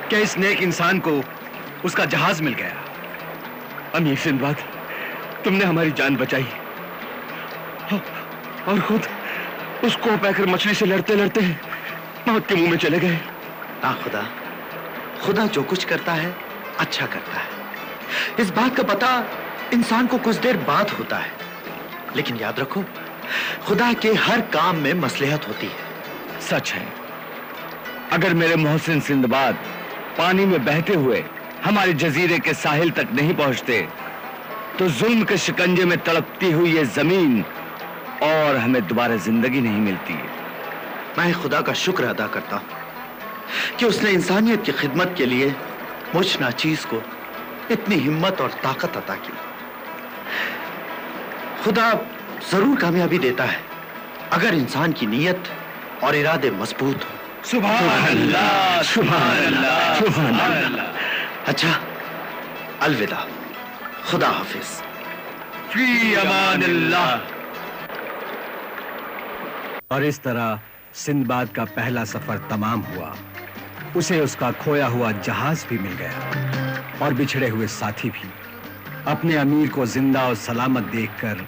कि इस नेक इंसान को उसका जहाज मिल गया। अमीर सिंदबाद, तुमने हमारी जान बचाई और खुद उसको पैकर मछली से लड़ते लड़ते मौत के मुंह में चले गए। ना खुदा, खुदा जो कुछ करता है अच्छा करता है। इस बात का पता इंसान को कुछ देर बाद होता है, लेकिन याद रखो खुदा के हर काम में मसलहत होती है। सच है। अगर मेरे मोहसिन सिंदबाद पानी में बहते हुए हमारे जजीरे के साहिल तक नहीं पहुंचते तो जुल्म के शिकंजे में तड़पती हुई ये जमीन और हमें दोबारा जिंदगी नहीं मिलती है। मैं खुदा का शुक्र अदा करता हूं कि उसने इंसानियत की खिदमत के लिए मुझ नाचीज को इतनी हिम्मत और ताकत अता की। खुदा जरूर कामयाबी देता है अगर इंसान की नीयत और इरादे मजबूत हो। सुभान अल्लाह, सुभान अल्लाह, सुभान अल्लाह। अच्छा, अलविदा, खुदा हाफिज। फी अमान अल्लाह। और इस तरह सिंदबाद का पहला सफर तमाम हुआ। उसे उसका खोया हुआ जहाज भी मिल गया और बिछड़े हुए साथी भी। अपने अमीर को जिंदा और सलामत देखकर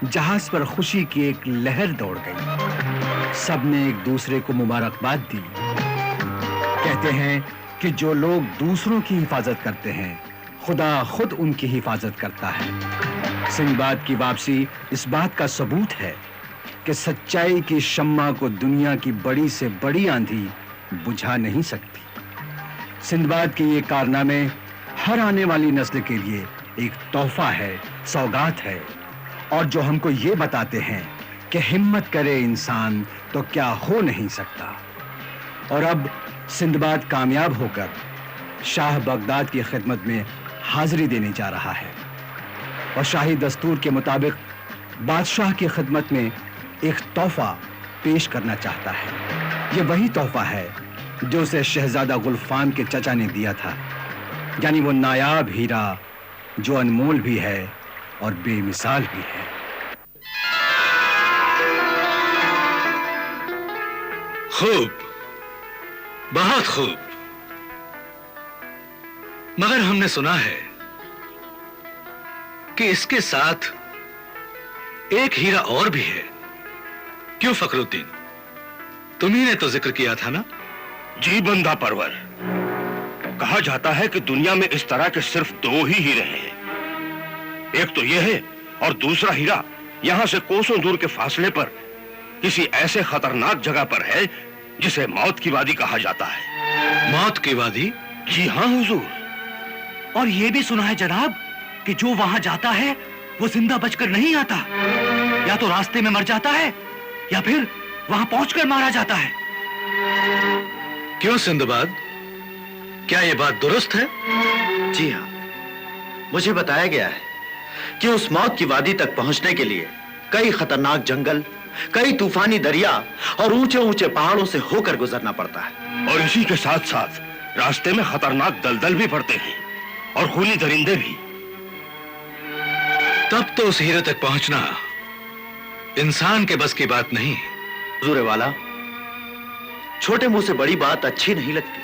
जहाज पर खुशी की एक लहर दौड़ गई। सबने एक दूसरे को मुबारकबाद दी। कहते हैं कि जो लोग दूसरों की हिफाजत करते हैं, खुदा खुद उनकी हिफाजत करता है। सिंदबाद की वापसी इस बात का सबूत है कि सच्चाई की शम्मा को दुनिया की बड़ी से बड़ी आंधी बुझा नहीं सकती। सिंदबाद के ये कारनामे हर आने वाली नस्ल के लिए एक तोहफा है, सौगात है, और जो हमको ये बताते हैं कि हिम्मत करे इंसान तो क्या हो नहीं सकता। और अब सिंदबाद कामयाब होकर शाह बगदाद की खिदमत में हाजिरी देने जा रहा है और शाही दस्तूर के मुताबिक बादशाह की खिदमत में एक तोहफा पेश करना चाहता है। ये वही तोहफा है जो उसे शहजादा गुलफाम के चचा ने दिया था, यानी वो नायाब हीरा जो अनमोल भी है और बेमिसाल भी है। खूब, बहुत खूब। मगर हमने सुना है कि इसके साथ एक हीरा और भी है। क्यों फखरुद्दीन, तुम्ही ने तो जिक्र किया था ना? जी बंदा परवर, कहा जाता है कि दुनिया में इस तरह के सिर्फ 2 ही हीरे हैं। एक तो यह है और दूसरा हीरा यहां से कोसों दूर के फासले पर किसी ऐसे खतरनाक जगह पर है जिसे मौत की वादी कहा जाता है। मौत की वादी? जी हाँ हुजूर। और यह भी सुना है जनाब कि जो वहां जाता है वो जिंदा बचकर नहीं आता, या तो रास्ते में मर जाता है या फिर वहां पहुंचकर मारा जाता है। क्यों सिंदबाद, क्या यह बात दुरुस्त है? जी हाँ, मुझे बताया गया है कि उस मौत की वादी तक पहुंचने के लिए कई खतरनाक जंगल, कई तूफानी दरिया और ऊंचे ऊंचे पहाड़ों से होकर गुजरना पड़ता है। और इसी के साथ साथ रास्ते में खतरनाक दलदल भी पड़ते हैं और खूनी दरिंदे भी। तब तो उस हीरे तक पहुंचना इंसान के बस की बात नहीं। हुजूर वाला, छोटे मुंह से बड़ी बात अच्छी नहीं लगती,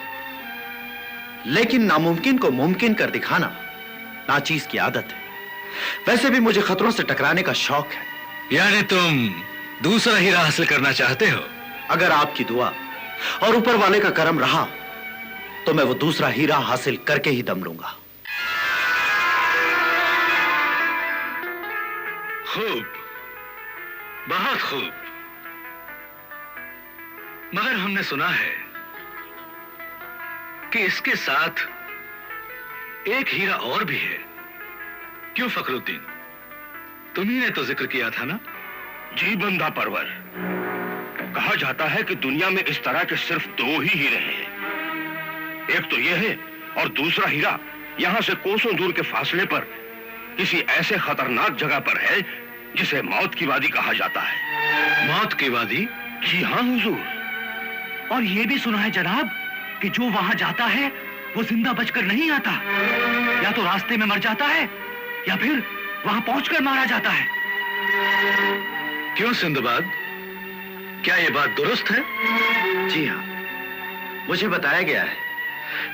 लेकिन नामुमकिन को मुमकिन कर दिखाना नाचीज की आदत है। वैसे भी मुझे खतरों से टकराने का शौक है। यानी तुम दूसरा हीरा हासिल करना चाहते हो? अगर आपकी दुआ और ऊपर वाले का करम रहा तो मैं वो दूसरा हीरा हासिल करके ही दम लूंगा। खूब, बहुत खूब। मगर हमने सुना है कि इसके साथ एक हीरा और भी है। क्यों फखरुद्दीन, तुम्ही ने तो जिक्र किया था ना? जी बंदा परवर, कहा जाता है कि दुनिया में इस तरह के सिर्फ 2 ही हीरे हैं। एक तो यह है और दूसरा हीरा यहां से कोसों दूर के फासले पर किसी ऐसे खतरनाक जगह पर है जिसे मौत की वादी कहा जाता है। मौत की वादी? जी हाँ हुजूर। और यह भी सुना है जनाब कि जो वहां जाता है वो जिंदा बचकर नहीं आता, या तो रास्ते में मर जाता है या फिर वहां पहुंचकर मारा जाता है। क्यों सिंदबाद, क्या यह बात दुरुस्त है? जी हाँ, मुझे बताया गया है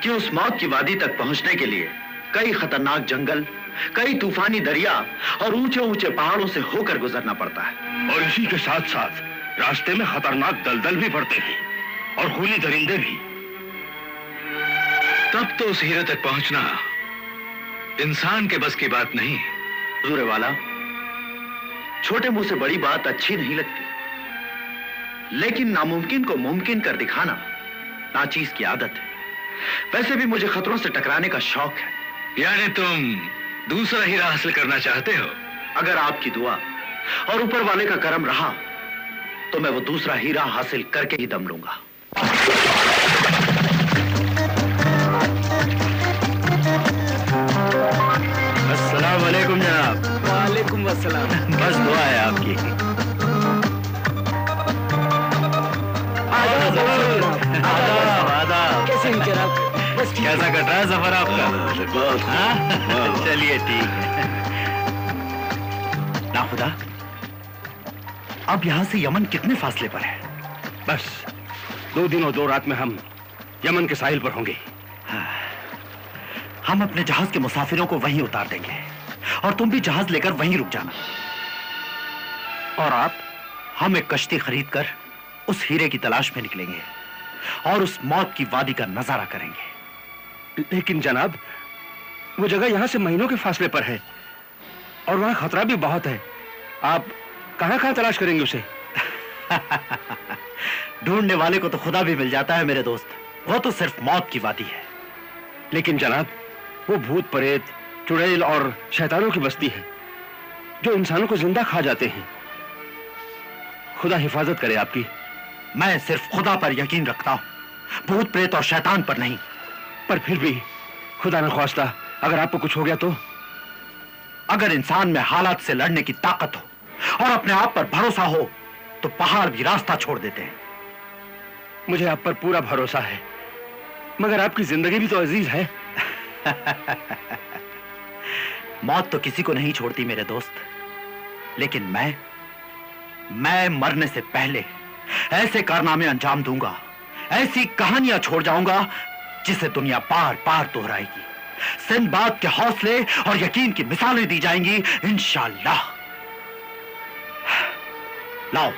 कि उस मौत की वादी तक पहुंचने के लिए कई खतरनाक जंगल, कई तूफानी दरिया और ऊंचे ऊंचे पहाड़ों से होकर गुजरना पड़ता है। और इसी के साथ साथ रास्ते में खतरनाक दलदल भी पड़ते हैं और खूनी दरिंदे भी। तब तो उस हीरे तक पहुंचना इंसान के बस की बात नहीं। हुजूर वाला, छोटे मुंह से बड़ी बात अच्छी नहीं लगती, लेकिन नामुमकिन को मुमकिन कर दिखाना नाचीज की आदत है। वैसे भी मुझे खतरों से टकराने का शौक है। यानी तुम दूसरा हीरा हासिल करना चाहते हो? अगर आपकी दुआ और ऊपर वाले का करम रहा तो मैं वो दूसरा हीरा हासिल करके ही दम लूंगा। अस्सलाम वालेकुम जनाब। वालेकुम अस्सलाम। बस दुआ है आपकी। आदाब। कैसे हैं जनाब? बस ठीक कैसा कट रहा है सफर आपका? हाँ? चलिए ठीक है। ना खुदा, अब यहां से यमन कितने फासले पर है? बस 2 दिन और 2 रात में हम यमन के साहिल पर होंगे। हम अपने जहाज के मुसाफिरों को वहीं उतार देंगे और तुम भी जहाज लेकर वहीं रुक जाना। और आप, हम एक कश्ती खरीदकर उस हीरे की तलाश में निकलेंगे और उस मौत की वादी का नजारा करेंगे। लेकिन जनाब, वो जगह यहां से महीनों के फासले पर है और वहां खतरा भी बहुत है। आप कहां-कहां तलाश करेंगे उसे? ढूंढने वाले को तो खुदा भी मिल जाता है मेरे दोस्त। वो तो सिर्फ मौत की वादी है। लेकिन जनाब, वो भूत प्रेत, चुड़ैल और शैतानों की बस्ती है जो इंसानों को जिंदा खा जाते हैं। खुदा हिफाजत करे आपकी। मैं सिर्फ खुदा पर यकीन रखता हूं, भूत प्रेत और शैतान पर नहीं। पर फिर भी खुदा न ख्वास्ता अगर आपको कुछ हो गया तो? अगर इंसान में हालात से लड़ने की ताकत हो और अपने आप पर भरोसा हो तो पहाड़ भी रास्ता छोड़ देते हैं। मुझे आप पर पूरा भरोसा है, मगर आपकी जिंदगी भी तो अजीज है। मौत तो किसी को नहीं छोड़ती मेरे दोस्त, लेकिन मैं मरने से पहले ऐसे कारनामे अंजाम दूंगा, ऐसी कहानियां छोड़ जाऊंगा जिसे दुनिया बार बार दोहराएगी। सिंदबाद के हौसले और यकीन की मिसालें दी जाएंगी इंशाअल्लाह। लाओ।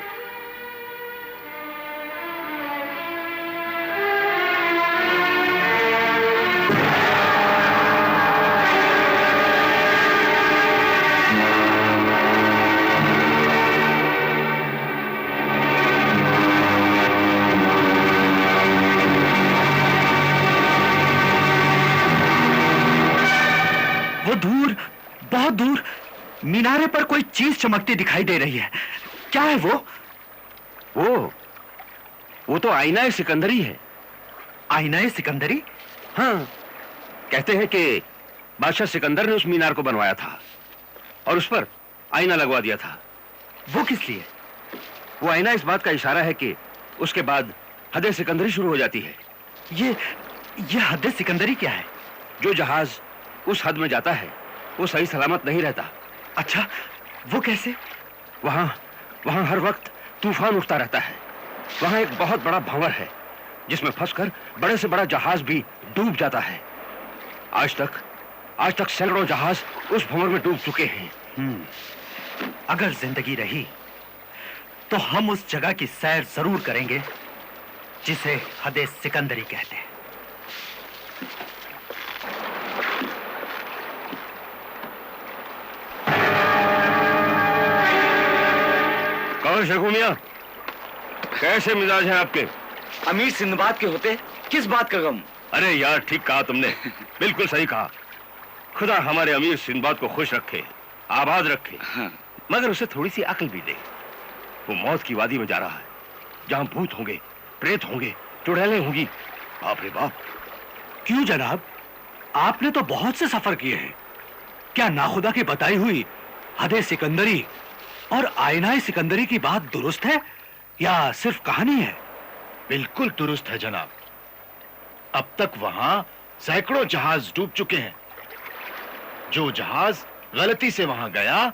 दूर, बहुत दूर मीनारे पर कोई चीज चमकती दिखाई दे रही है। क्या है वो? वो तो आईना सिकंदरी है। आईना सिकंदरी? हाँ, कहते हैं कि बादशाह सिकंदर ने उस मीनार को बनवाया था और उस पर आईना लगवा दिया था। वो किस लिए? वो आईना इस बात का इशारा है कि उसके बाद हद सिकंदरी शुरू हो जाती है। ये हद सिकंदरी क्या है? जो जहाज उस हद में जाता है वो सही सलामत नहीं रहता। अच्छा, वो कैसे? वहां हर वक्त तूफान उठता रहता है। वहां एक बहुत बड़ा भंवर है जिसमें फंसकर बड़े से बड़ा जहाज भी डूब जाता है। आज तक सैकड़ों जहाज उस भंवर में डूब चुके हैं। अगर जिंदगी रही तो हम उस जगह की सैर जरूर करेंगे जिसे हद सिकंदरी कहते हैं। कौन शेखू मियां, कैसे मिजाज हैं आपके? अमीर सिंदबाद के होते किस बात का गम? अरे यार, ठीक कहा तुमने, बिल्कुल सही कहा। खुदा हमारे अमीर सिंदबाद को खुश रखे, आबाद रखे। हाँ। मगर उसे थोड़ी सी अकल भी दे। वो मौत की वादी में जा रहा है जहां भूत होंगे, प्रेत होंगे, चुड़ैलें होंगी। बाप रे बाप। क्यों जनाब, आपने तो बहुत से सफर किए हैं। क्या नाखुदा की बताई हुई हद सिकंदरी और आईना सिकंदरी की बात दुरुस्त है या सिर्फ कहानी है? बिल्कुल दुरुस्त है जनाब। अब तक वहां सैकड़ों जहाज डूब चुके हैं। जो जहाज गलती से वहां गया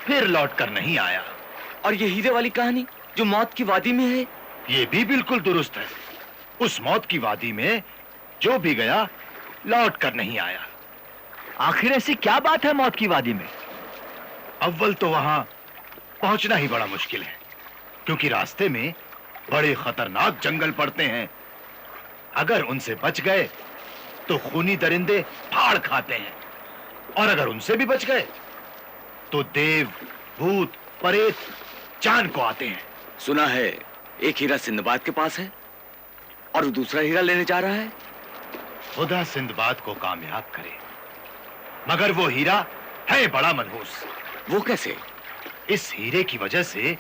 फिर लौटकर नहीं आया। और ये हीरे वाली कहानी जो मौत की वादी में है? ये भी बिल्कुल दुरुस्त है। उस मौत की वादी में जो भी गया लौटकर नहीं आया। आखिर ऐसी क्या बात है मौत की वादी में? अव्वल तो वहां पहुंचना ही बड़ा मुश्किल है, क्योंकि रास्ते में बड़े खतरनाक जंगल पड़ते हैं। अगर उनसे बच गए तो खूनी दरिंदे फाड़ खाते हैं, और अगर उनसे भी बच गए तो देव, भूत, प्रेत जान को आते हैं। सुना है एक हीरा सिंदबाद के पास है और वो दूसरा हीरा लेने जा रहा है। खुदा सिंदबाद को कामयाब करे, मगर वो हीरा है बड़ा मनहूस। वो कैसे? इस हीरे की वजह से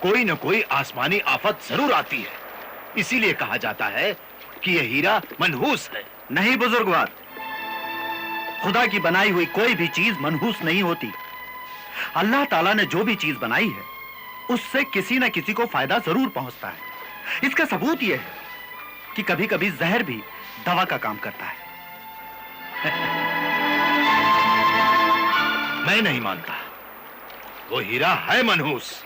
कोई न कोई आसमानी आफत जरूर आती है, इसीलिए कहा जाता है कि यह हीरा मनहूस है। नहीं बुजुर्गवार, खुदा की बनाई हुई कोई भी चीज मनहूस नहीं होती। अल्लाह ताला ने जो भी चीज बनाई है उससे किसी न किसी को फायदा जरूर पहुंचता है। इसका सबूत यह है कि कभी कभी जहर भी दवा का काम करता है। मैं नहीं मानता, वो हीरा है मनहूस।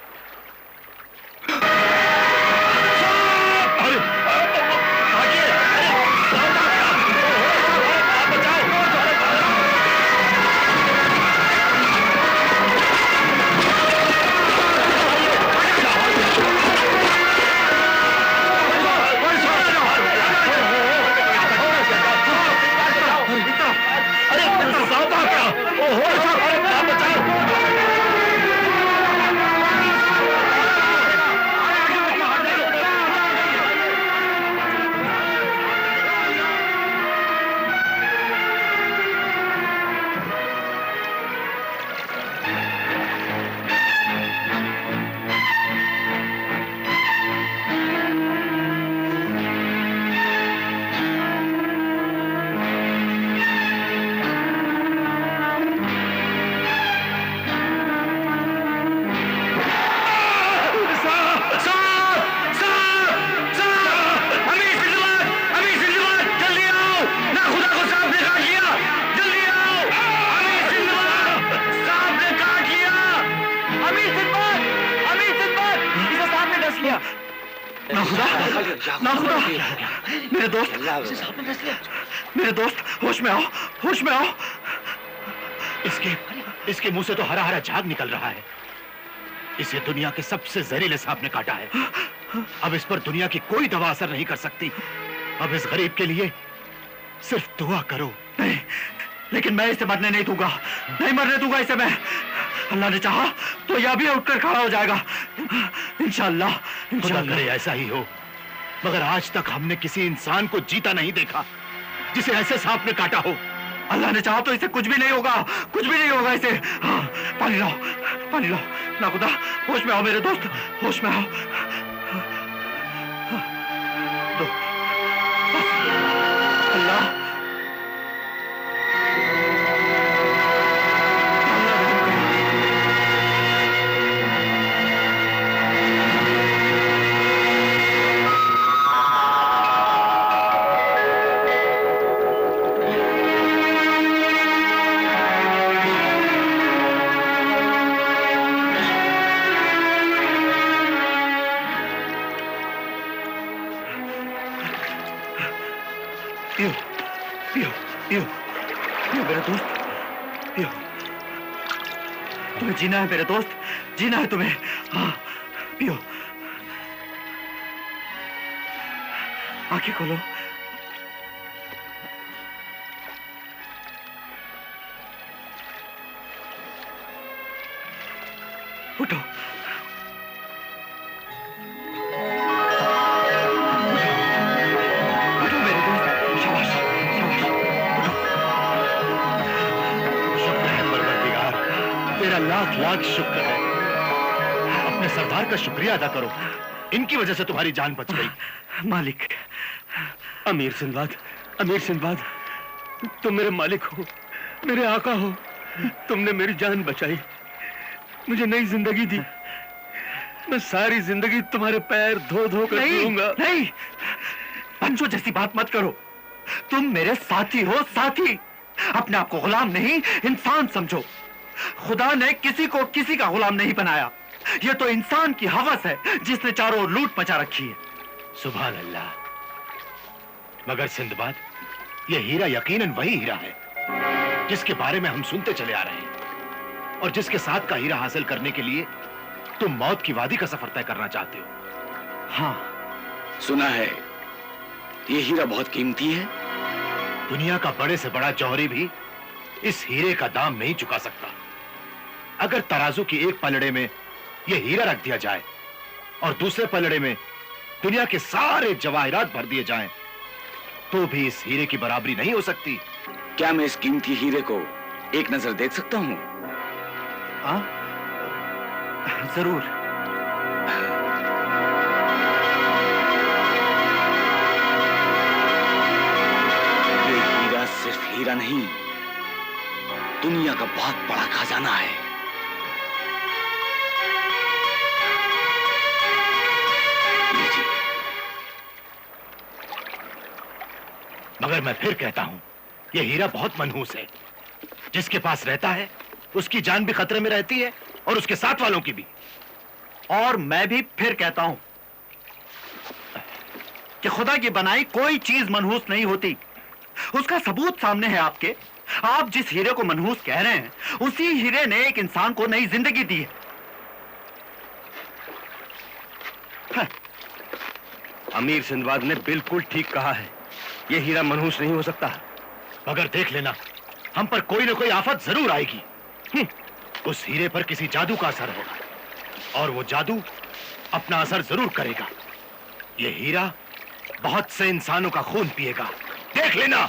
लिया। ना खुदा, ना खुदा, मेरे दोस्त, होश में आओ, होश में आओ। इसके मुंह से तो हरा हरा झाग निकल रहा है। इसे दुनिया के सबसे जहरीले सांप ने काटा है। अब इस पर दुनिया की कोई दवा असर नहीं कर सकती। अब इस गरीब के लिए सिर्फ दुआ करो। नहीं, लेकिन मैं इसे मरने नहीं दूंगा, नहीं मरने दूंगा इसे मैं। अल्लाह ने चाहा तो यह भी उठकर खड़ा हो जाएगा, इंशाअल्लाह। खुदा करे ऐसा ही हो। मगर आज तक हमने किसी इंसान को जीता नहीं देखा जिसे ऐसे सांप ने काटा हो। अल्लाह ने चाहा तो इसे कुछ भी नहीं होगा, कुछ भी नहीं होगा इसे। हाँ, पानी लाओ, पानी लाओ। ना खुदा, होश में आओ मेरे दोस्त, होश में आओ। अल्लाह, पियो, पियो, पियो, पियो मेरे दोस्त, पियो। तुम्हें जीना है मेरे दोस्त, जीना है तुम्हें। हाँ, पियो। आंखें खोलो। उठो। लाख लाख शुक्र है। अपने सरदार का शुक्रिया अदा करो। इनकी वजह से तुम्हारी जान बच गई। मालिक, अमीर सिंदबाद, अमीर सिंदबाद, तुम मेरे मालिक हो, मेरे आका हो। तुमने मेरी जान बचाई, मुझे नई जिंदगी दी। मैं सारी जिंदगी तुम्हारे पैर धो धो कर जीऊंगा। नहीं, पंचो जैसी बात मत करो। तुम मेरे साथी हो, साथी। अपने आप को गुलाम नहीं, इंसान समझो। खुदा ने किसी को किसी का गुलाम नहीं बनाया। यह तो इंसान की हवस है जिसने चारों ओर लूट मचा रखी है। सुभान अल्लाह। मगर सिंदबाद, यह हीरा यकीनन वही हीरा है जिसके बारे में हम सुनते चले आ रहे हैं, और जिसके साथ का हीरा हासिल करने के लिए तुम मौत की वादी का सफर तय करना चाहते हो। हाँ, सुना है यह हीरा बहुत कीमती है। दुनिया का बड़े से बड़ा जौहरी भी इस हीरे का दाम नहीं चुका सकता। अगर तराजू की एक पलड़े में यह हीरा रख दिया जाए और दूसरे पलड़े में दुनिया के सारे जवाहिरात भर दिए जाएं, तो भी इस हीरे की बराबरी नहीं हो सकती। क्या मैं इस कीमती हीरे को एक नजर देख सकता हूं? जरूर। ये हीरा सिर्फ हीरा नहीं, दुनिया का बहुत बड़ा खजाना है। मगर मैं फिर कहता हूं, यह हीरा बहुत मनहूस है। जिसके पास रहता है उसकी जान भी खतरे में रहती है और उसके साथ वालों की भी। और मैं भी फिर कहता हूं कि खुदा की बनाई कोई चीज मनहूस नहीं होती। उसका सबूत सामने है आपके। आप जिस हीरे को मनहूस कह रहे हैं, उसी हीरे ने एक इंसान को नई जिंदगी दी है। अमीर सिंदबाद ने बिल्कुल ठीक कहा है, यह हीरा मनहूस नहीं हो सकता। मगर देख लेना, हम पर कोई ना कोई आफत जरूर आएगी। उस हीरे पर किसी जादू का असर होगा और वो जादू अपना असर जरूर करेगा। यह हीरा बहुत से इंसानों का खून पिएगा, देख लेना।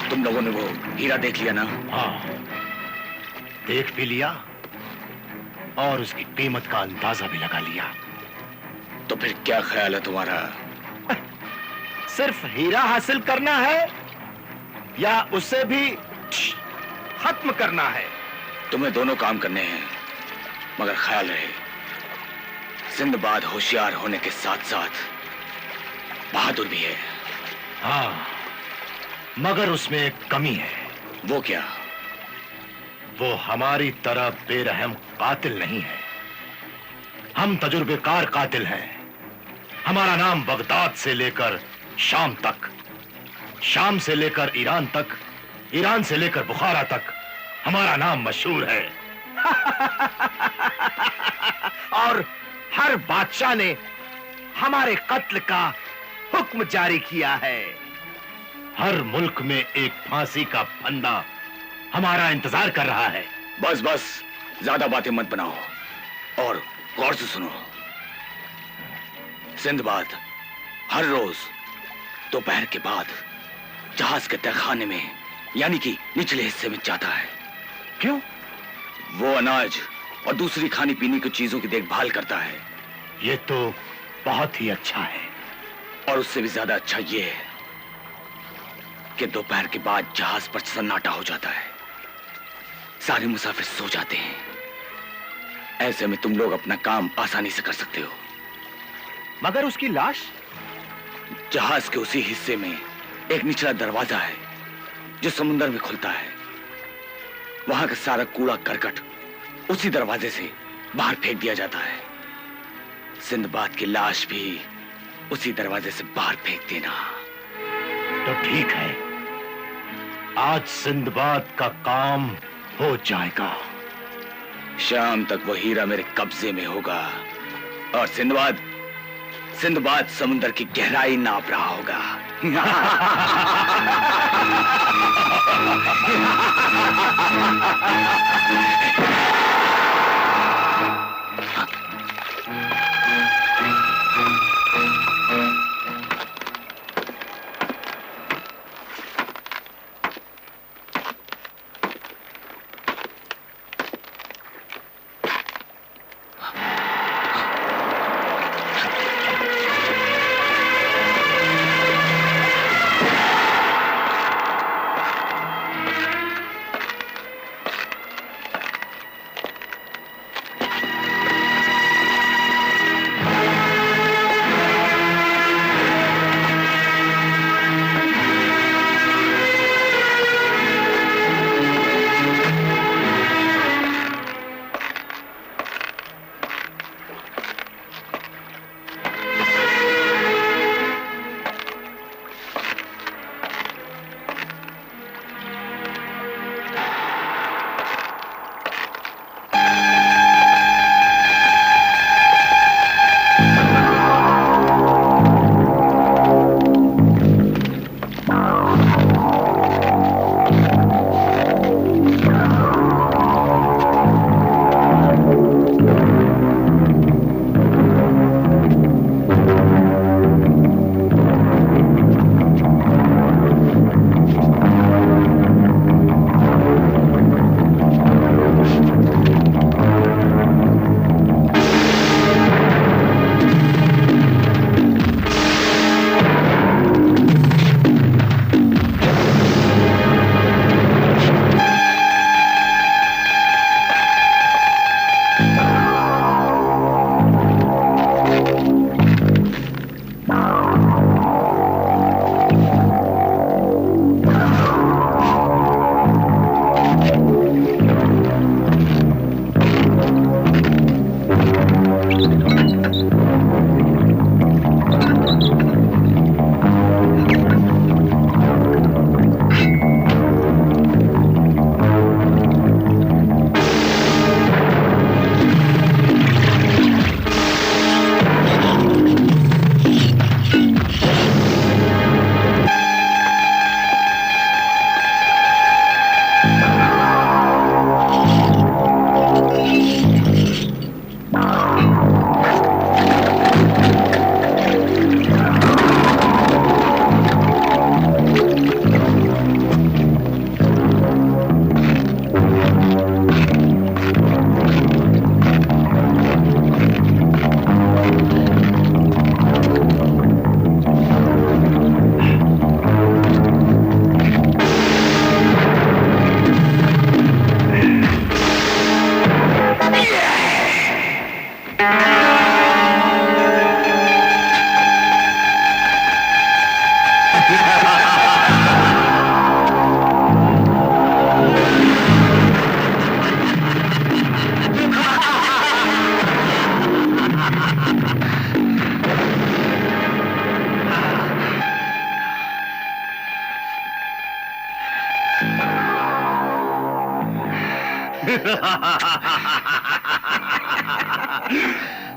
तुम लोगों ने वो हीरा देख लिया ना? हाँ, देख भी लिया और उसकी कीमत का अंदाजा भी लगा लिया। तो फिर क्या ख्याल है तुम्हारा? सिर्फ हीरा हासिल करना है या उसे भी खत्म करना है? तुम्हें दोनों काम करने हैं, मगर ख्याल रहे सिंदबाद होशियार होने के साथ साथ बहादुर भी है। हाँ, मगर उसमें एक कमी है। वो क्या? वो हमारी तरह बेरहम कातिल नहीं है। हम तजुर्बेकार कातिल हैं। हमारा नाम बगदाद से लेकर शाम तक, शाम से लेकर ईरान तक, ईरान से लेकर बुखारा तक हमारा नाम मशहूर है। और हर बादशाह ने हमारे कत्ल का हुक्म जारी किया है। हर मुल्क में एक फांसी का फंदा हमारा इंतजार कर रहा है। बस बस, ज्यादा बातें मत बनाओ और गौर से सुनो। सिंदबाद हर रोज दोपहर के बाद जहाज के तहखाने में यानी कि निचले हिस्से में जाता है। क्यों? वो अनाज और दूसरी खाने पीने की चीजों की देखभाल करता है। ये तो बहुत ही अच्छा है। और उससे भी ज्यादा अच्छा ये है कि दोपहर के बाद जहाज पर सन्नाटा हो जाता है, सारे मुसाफिर सो जाते हैं। ऐसे में तुम लोग अपना काम आसानी से कर सकते हो। मगर उसकी लाश? जहाज के उसी हिस्से में एक निचला दरवाजा है जो समुद्र में खुलता है। वहां का सारा कूड़ा करकट उसी दरवाजे से बाहर फेंक दिया जाता है। सिंदबाद की लाश भी उसी दरवाजे से बाहर फेंक देना। तो ठीक है, आज सिंदबाद का काम हो जाएगा। शाम तक वो हीरा मेरे कब्जे में होगा और सिंदबाद समुद्र की गहराई नाप रहा होगा।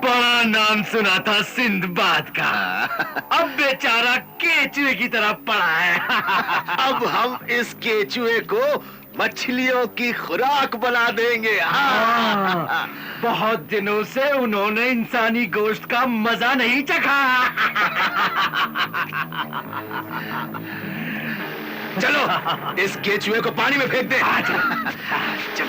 बड़ा नाम सुना था सिंदबाद का, अब बेचारा केचुए की तरह पड़ा है। अब हम इस केचुए को मछलियों की खुराक बना देंगे। हाँ, बहुत दिनों से उन्होंने इंसानी गोश्त का मजा नहीं चखा। चलो इस केचुए को पानी में फेंक दे। चल।